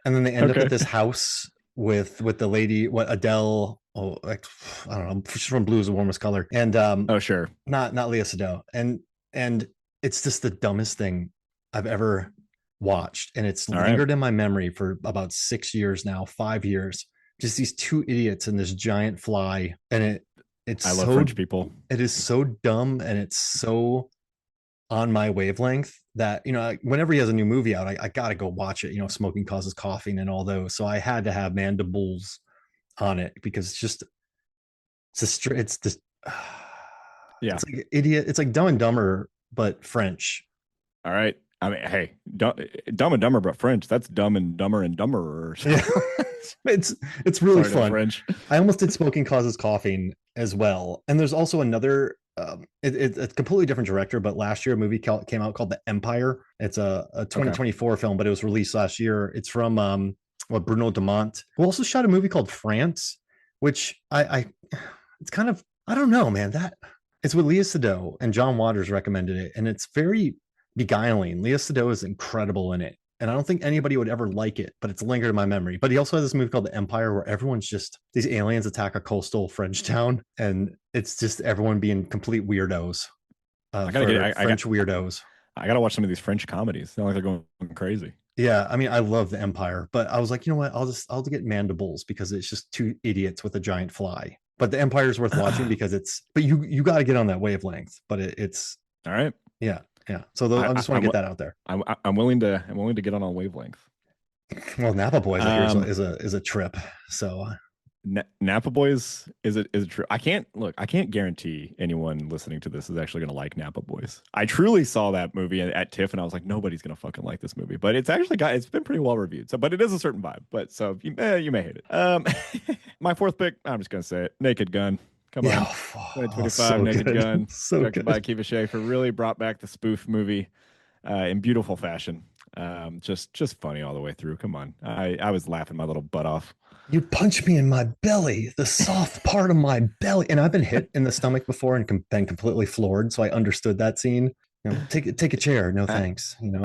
and then they end up Okay. at this house with the lady, what Adele. Oh, like, I don't know. She's from Blues, the Warmest Color, and Oh sure. not Leah Sado, and it's just the dumbest thing I've ever watched, and it's All right. lingered in my memory for about 6 years now, 5 years. Just these two idiots and this giant fly, and I love French people. it is so dumb, and it's so on my wavelength that whenever he has a new movie out, I gotta go watch it. Smoking causes coughing and all those, so I had to have Mandibles on it because it's this Yeah. it's like idiot. It's like Dumb and Dumber but French. All right. I mean, hey, Dumb and Dumber, but French. That's Dumb and Dumber and Dumber. Yeah. It's really Sorry to the fun. French. I almost did Smoking Causes Coughing as well. And there's also another it's a completely different director, but last year a movie came out called The Empire. It's a Okay. 2024 film, but it was released last year. It's from Bruno Dumont, who also shot a movie called France, which I it's kind of, I don't know, man. That it's with Leah Sado, and John Waters recommended it, and it's very beguiling. Leah Sado is incredible in it. and I don't think anybody would ever like it, but it's lingered in my memory. But he also has this movie called The Empire, where everyone's just these aliens attack a coastal French town, and it's just everyone being complete weirdos. I gotta get. French weirdos. I gotta watch some of these French comedies. They look like they're going crazy. Yeah, I mean, I love The Empire, but I was like, you know what? I'll get Mandibles because it's just two idiots with a giant fly. But The Empire is worth watching because but you got to get on that wavelength. But it's all right. Yeah, yeah. So I just want to get that out there. I'm willing to get on a wavelength. Well, Napa Boys is a trip. So Napa Boys is a true. I can't guarantee anyone listening to this is actually going to like Napa Boys. I truly saw that movie at TIFF and I was like, nobody's going to fucking like this movie, but it's actually it's been pretty well reviewed. So, but it is a certain vibe. But so you may hate it. My fourth pick, I'm just going to say it: Naked Gun. Come on, 2025 so Naked good. Gun, so directed by Akiva Schaffer, really brought back the spoof movie in beautiful fashion. Just funny all the way through. Come on, I was laughing my little butt off. You punched me in my belly, the soft part of my belly. And I've been hit in the stomach before and been completely floored. So I understood that scene. You know, take a chair. No, thanks. You know,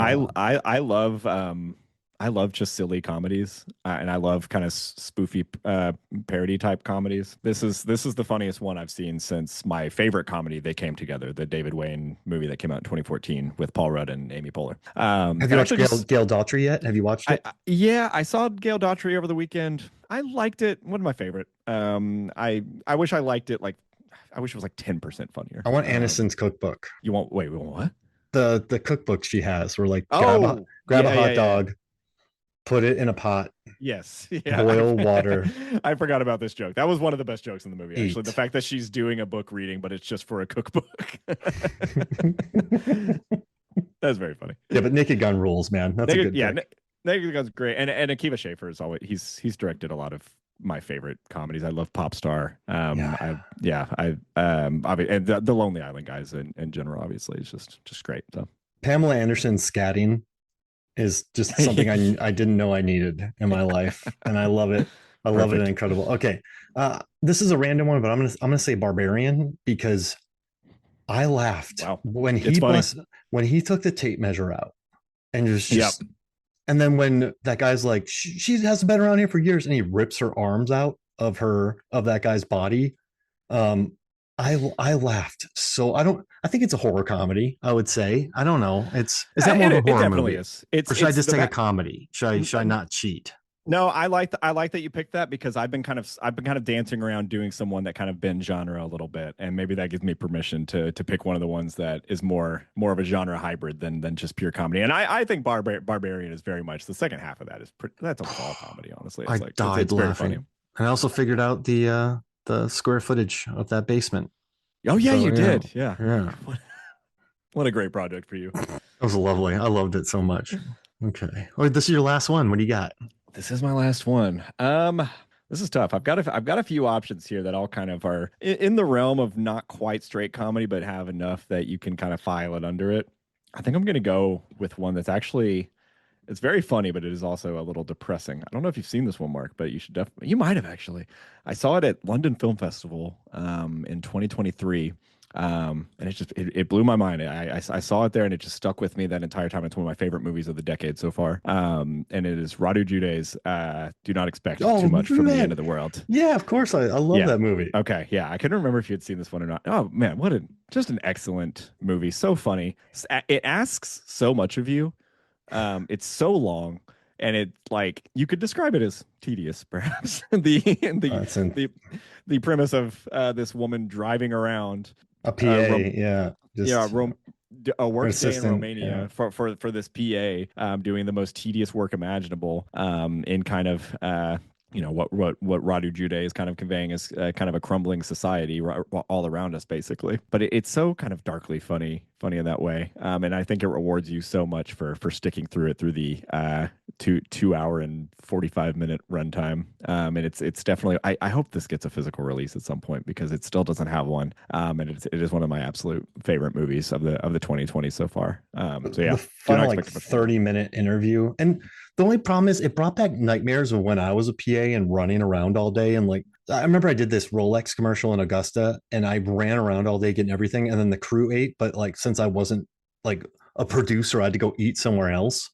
I love just silly comedies, and I love kind of spoofy parody type comedies. This is the funniest one I've seen since my favorite comedy, They Came Together, the David Wayne movie that came out in 2014 with Paul Rudd and Amy Poehler. Have you watched Gail Daughtry yet? Have you watched it? Yeah, I saw Gail Daughtry over the weekend. I liked it. One of my favorite. I wish I liked it. Like, I wish it was like 10% funnier. I want Aniston's cookbook. You want? Wait, what? The cookbook she has. Where like grab a hot dog. Put it in a pot. Yes. Yeah. Boil water. I forgot about this joke. That was one of the best jokes in the movie, actually. The fact that she's doing a book reading, but it's just for a cookbook. That's very funny. Yeah, but Naked Gun rules, man. That's a good pick. Naked Gun's great. And Akiva Schaffer is always he's directed a lot of my favorite comedies. I love Pop Star. And the Lonely Island guys in general, obviously, is just great. So Pamela Anderson's scatting is just something I didn't know I needed in my life, and I love it. I love it. Incredible. Okay, this is a random one, but I'm gonna say Barbarian because I laughed when he took the tape measure out and just and then when that guy's like, she hasn't been around here for years, and he rips her arms out of that guy's body. I laughed. So I think it's a horror comedy, I would say. I don't know. Is that more of a horror movie? Or should I just take a comedy? Should I not cheat? No, I like that you picked that because I've been kind of dancing around doing someone that kind of been genre a little bit, and maybe that gives me permission to pick one of the ones that is more of a genre hybrid than just pure comedy. And I think Barbarian is very much the second half of that that's almost all comedy, honestly. It's died laughing. Very funny. I also figured out the square footage of that basement. Oh yeah, you did. Yeah. What a great project for you. That was lovely. I loved it so much. Okay. Oh, this is your last one. What do you got? This is my last one. This is tough. I've got a few options here that all kind of are in the realm of not quite straight comedy, but have enough that you can kind of file it under it. I think I'm going to go with one that's actually, it's very funny, but it is also a little depressing. I don't know if you've seen this one, Mark, but you might have actually. I saw it at London Film Festival in 2023. And it blew my mind. I saw it there and it just stuck with me that entire time. It's one of my favorite movies of the decade so far. And it is Radu Jude's Do Not Expect Too Much from the End of the World. Yeah, of course. I love that movie. Okay. Yeah. I couldn't remember if you had seen this one or not. Oh man, just an excellent movie. So funny. It asks so much of you. It's so long. And it like you could describe it as tedious, perhaps. the premise of this woman driving around a PA, a work day in Romania for this PA, doing the most tedious work imaginable, in kind of what Radu Jude is kind of conveying as kind of a crumbling society all around us, basically. But it's so kind of darkly funny in that way, and I think it rewards you so much for sticking through it through the 2 hour and 45-minute runtime. And it's definitely I hope this gets a physical release at some point because it still doesn't have one. And it is one of my absolute favorite movies of the 2020s so far. So yeah, the final like 30-minute interview. And the only problem is it brought back nightmares of when I was a PA and running around all day. And like, I remember I did this Rolex commercial in Augusta and I ran around all day getting everything. And then the crew ate. But like, since I wasn't like a producer, I had to go eat somewhere else.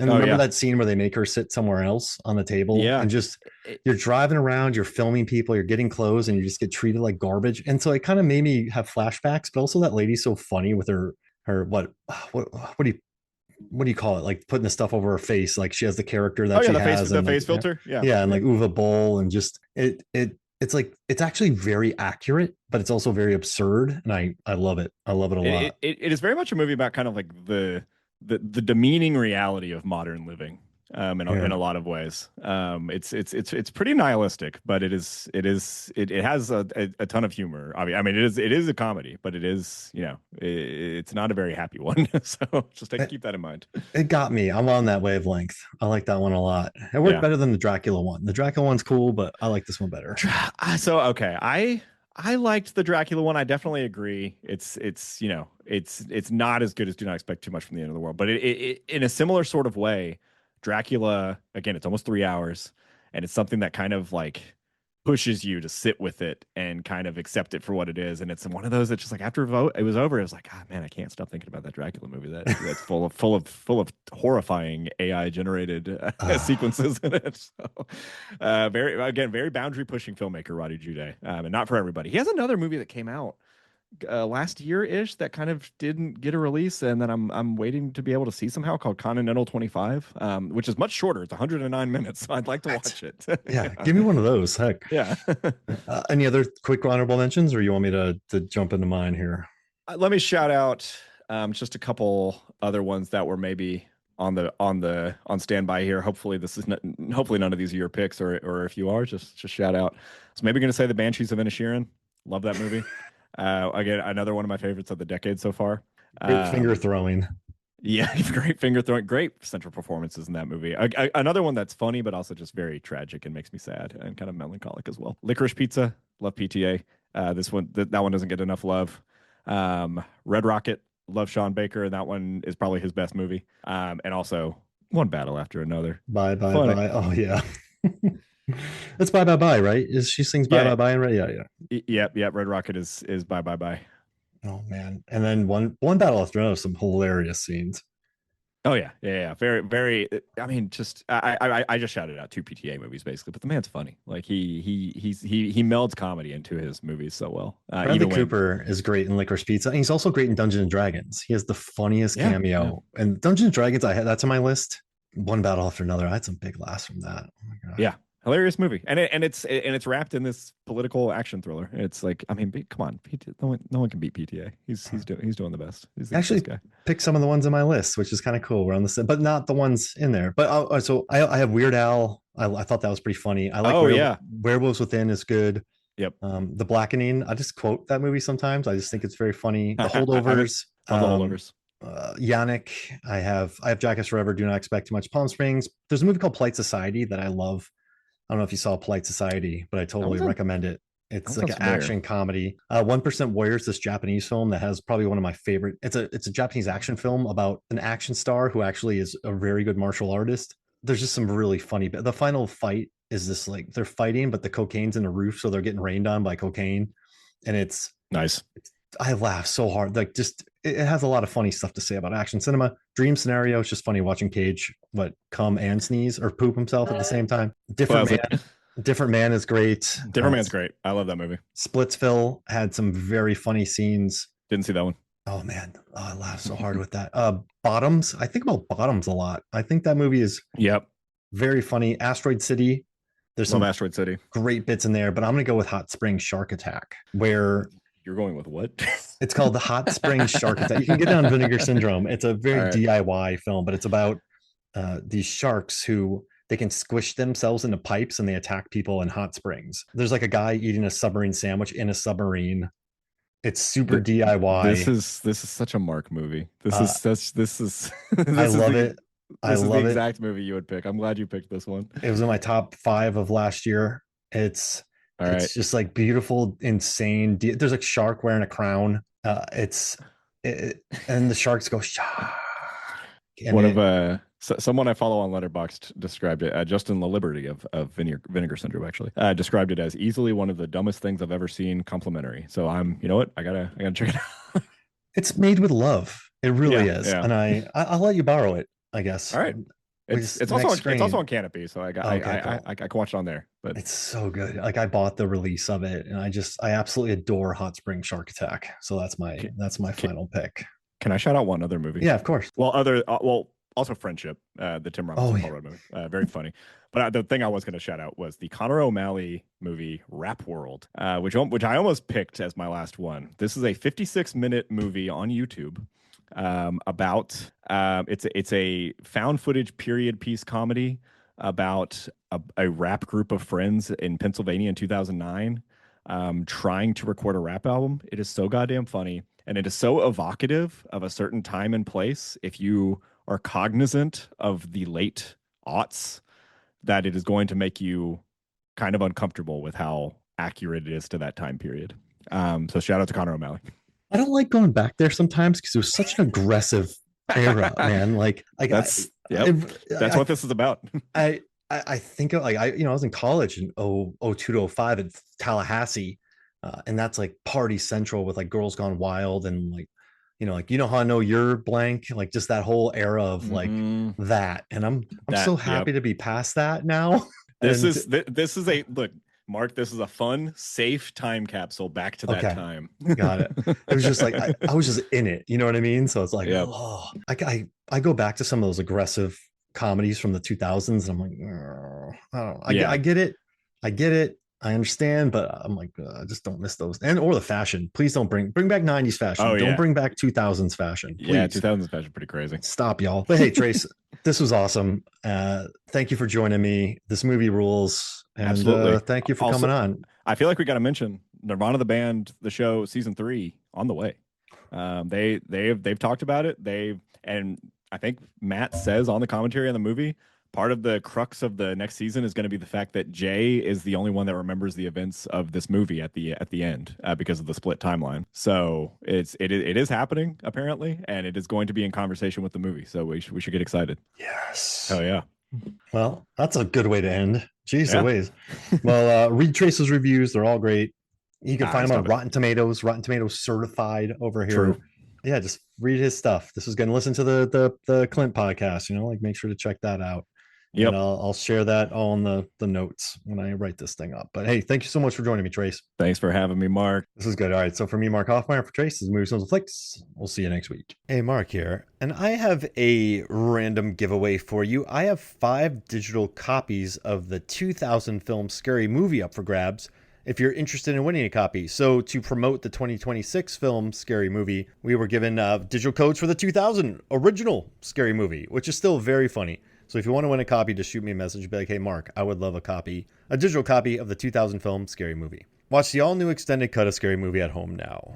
And Oh remember yeah. that scene where they make her sit somewhere else on the table Yeah. and just It- you're driving around, you're filming people, you're getting clothes, and you just get treated like garbage. And so it kind of made me have flashbacks, but also that lady's so funny with her what do you call it? Like putting the stuff over her face, like she has the character oh that yeah, she has, the and like face filter. Yeah. yeah, and Yeah. like Uva Bowl, and just it's like it's actually very accurate, but it's also very absurd, and I love it. I love it a lot. It is very much a movie about kind of like the demeaning reality of modern living, in Yeah. a lot of ways. It's pretty nihilistic, but it has a ton of humor. I mean it is a comedy, but it is, it's not a very happy one. So just It, keep that in mind. it got me. I'm on that wavelength. I like that one a lot. It worked Yeah. better than the Dracula one. The Dracula one's cool, but I like this one better. So okay, I liked the Dracula one. I definitely agree. It's not as good as Do Not Expect Too Much from the End of the World, but it in a similar sort of way, Dracula, again, it's almost 3 hours, and it's something that kind of like pushes you to sit with it and kind of accept it for what it is. And it's one of those that's just like after it was over, it was like, God, man, I can't stop thinking about that Dracula movie. That's full of horrifying AI generated sequences in it. So, very boundary pushing filmmaker Roddy Jude, and not for everybody. He has another movie that came out last year ish that kind of didn't get a release, and then I'm waiting to be able to see somehow, called Continental 25, which is much shorter. It's 109 minutes, so I'd like to watch it. Yeah, give me one of those. Heck. Yeah. Any other quick honorable mentions, or you want me to jump into mine here? Let me shout out just a couple other ones that were maybe on standby here. Hopefully hopefully none of these are your picks, or if you are, just shout out. So maybe going to say The Banshees of Inisherin. Love that movie. Again, another one of my favorites of the decade so far. Great finger throwing. Yeah, great finger throwing, great central performances in that movie. Another one that's funny, but also just very tragic and makes me sad and kind of melancholic as well. Licorice Pizza, love PTA. This one, that one doesn't get enough love. Red Rocket, love Sean Baker, and that one is probably his best movie. And also One Battle After Another. Bye bye Funny. bye. Oh yeah. It's bye bye bye, right? Is she sings bye Yeah. bye bye and right? Yeah, yeah. Yep. Red Rocket is bye bye bye. Oh man. And then one battle after another, some hilarious scenes. Oh yeah. Very, very. I mean, just I just shouted out two PTA movies basically, but the man's funny. Like he melds comedy into his movies so well. Bradley Cooper is great in Licorice Pizza, and he's also great in Dungeons and Dragons. He has the funniest cameo. Yeah. And Dungeons and Dragons, I had that's on my list. One battle after another. I had some big laughs from that. Oh my gosh. Yeah. Hilarious movie, and it's wrapped in this political action thriller. It's like, I mean, come on, no one can beat PTA. He's doing the best. He's the actually best guy. Pick some of the ones on my list, which is kind of cool. We're on the but not the ones in there. But so I have Weird Al. I thought that was pretty funny. I like Werewolves Within is good. Yep. The Blackening. I just quote that movie sometimes. I just think it's very funny. The Holdovers. The Holdovers. Yannick. I have Jackass Forever. Do Not Expect Too Much. Palm Springs. There's a movie called Polite Society that I love. I don't know if you saw Polite Society, but I totally recommend it. It's like an action comedy. 1% Warriors, this Japanese film that has probably one of my favorite. It's a Japanese action film about an action star who actually is a very good martial artist. There's just some really funny. The final fight is this, like, they're fighting, but the cocaine's in the roof, so they're getting rained on by cocaine, and it's nice. I laugh so hard. Like, just it has a lot of funny stuff to say about action cinema. Dream Scenario, it's just funny watching Cage come and sneeze or poop himself at the same time. Different Man is great. Different Man's great. I love that movie. Splitsville had some very funny scenes. Didn't see that one. Oh man, I laughed so hard with that. Bottoms. I think about Bottoms a lot. I think that movie is very funny. Asteroid City. There's some Asteroid City. Great bits in there, but I'm gonna go with Hot Springs Shark Attack, where you're going with what? It's called the Hot Springs Shark Attack. You can get it on Vinegar Syndrome. It's a very DIY film, but it's about these sharks who they can squish themselves into pipes and they attack people in hot springs. There's like a guy eating a submarine sandwich in a submarine. It's super DIY. This is such a Mark movie. This is I love it. This is the exact movie you would pick. I'm glad you picked this one. It was in my top 5 of last year. It's just like beautiful, insane. There's like shark wearing a crown. And the sharks go shark. Someone I follow on Letterboxd described it. Justin LaLiberty of Vinegar Syndrome actually described it as easily one of the dumbest things I've ever seen. Complimentary. So you know what? I gotta check it out. It's made with love. It really is. Yeah. And I'll let you borrow it, I guess. All right. It's also on Canopy, so I got I can watch it on there. But it's so good. Like I bought the release of it, and I absolutely adore Hot Spring Shark Attack. So that's my final pick. Can I shout out one other movie? Yeah, of course. Well, also Friendship, the Tim Robinson yeah. movie, very funny. But the thing I was going to shout out was the Conor O'Malley movie Rap World, which I almost picked as my last one. This is a 56-minute movie on YouTube about it's a found footage period piece comedy about a rap group of friends in Pennsylvania in 2009 trying to record a rap album. It is so goddamn funny, and it is so evocative of a certain time and place. If you are cognizant of the late aughts, that it is going to make you kind of uncomfortable with how accurate it is to that time period. So shout out to Conor O'Malley. I don't like going back there sometimes because it was such an aggressive era, man. Like that's what this is about. I think of, like I was in college in 02 to 05 in Tallahassee, and that's like party central with like Girls Gone Wild and like how I know you're blank, like just that whole era of like that. And I'm so happy to be past that now. This is a look, Mark, this is a fun, safe time capsule back to that time. Got it. It was just like I was just in it, you know what I mean? So it's like, I go back to some of those aggressive comedies from the 2000s, and I'm like, I get it. I understand, but I'm like, I just don't miss those. Or the fashion. Please don't bring back 90s fashion. Don't bring back 2000s fashion. Please. Yeah, 2000s fashion pretty crazy. Stop, y'all. But hey, Trace, this was awesome. Thank you for joining me. This movie rules. And absolutely. Thank you for coming on. I feel like we got to mention Nirvana the band, the show, season 3 on the way. They've talked about it. And I think Matt says on the commentary on the movie, part of the crux of the next season is going to be the fact that Jay is the only one that remembers the events of this movie at the end because of the split timeline. So it is happening apparently, and it is going to be in conversation with the movie. So we should get excited. Yes. Oh yeah. Well, that's a good way to end. Jeez Louise. Well, read Trace's reviews; they're all great. You can find them on Rotten Tomatoes certified over here. True. Yeah, just read his stuff. This is going to listen to the Clint podcast. Make sure to check that out. Yep. And I'll share that all in the notes when I write this thing up. But hey, thank you so much for joining me, Trace. Thanks for having me, Mark. This is good. All right. So for me, Mark Hoffmeyer, for Trace, this is Movie Sons and Flicks. We'll see you next week. Hey, Mark here. And I have a random giveaway for you. I have 5 digital copies of the 2000 film Scary Movie up for grabs if you're interested in winning a copy. So to promote the 2026 film Scary Movie, we were given digital codes for the 2000 original Scary Movie, which is still very funny. So if you want to win a copy, just shoot me a message. Be like, hey, Mark, I would love a digital copy of the 2000 film Scary Movie. Watch the all-new extended cut of Scary Movie at home now.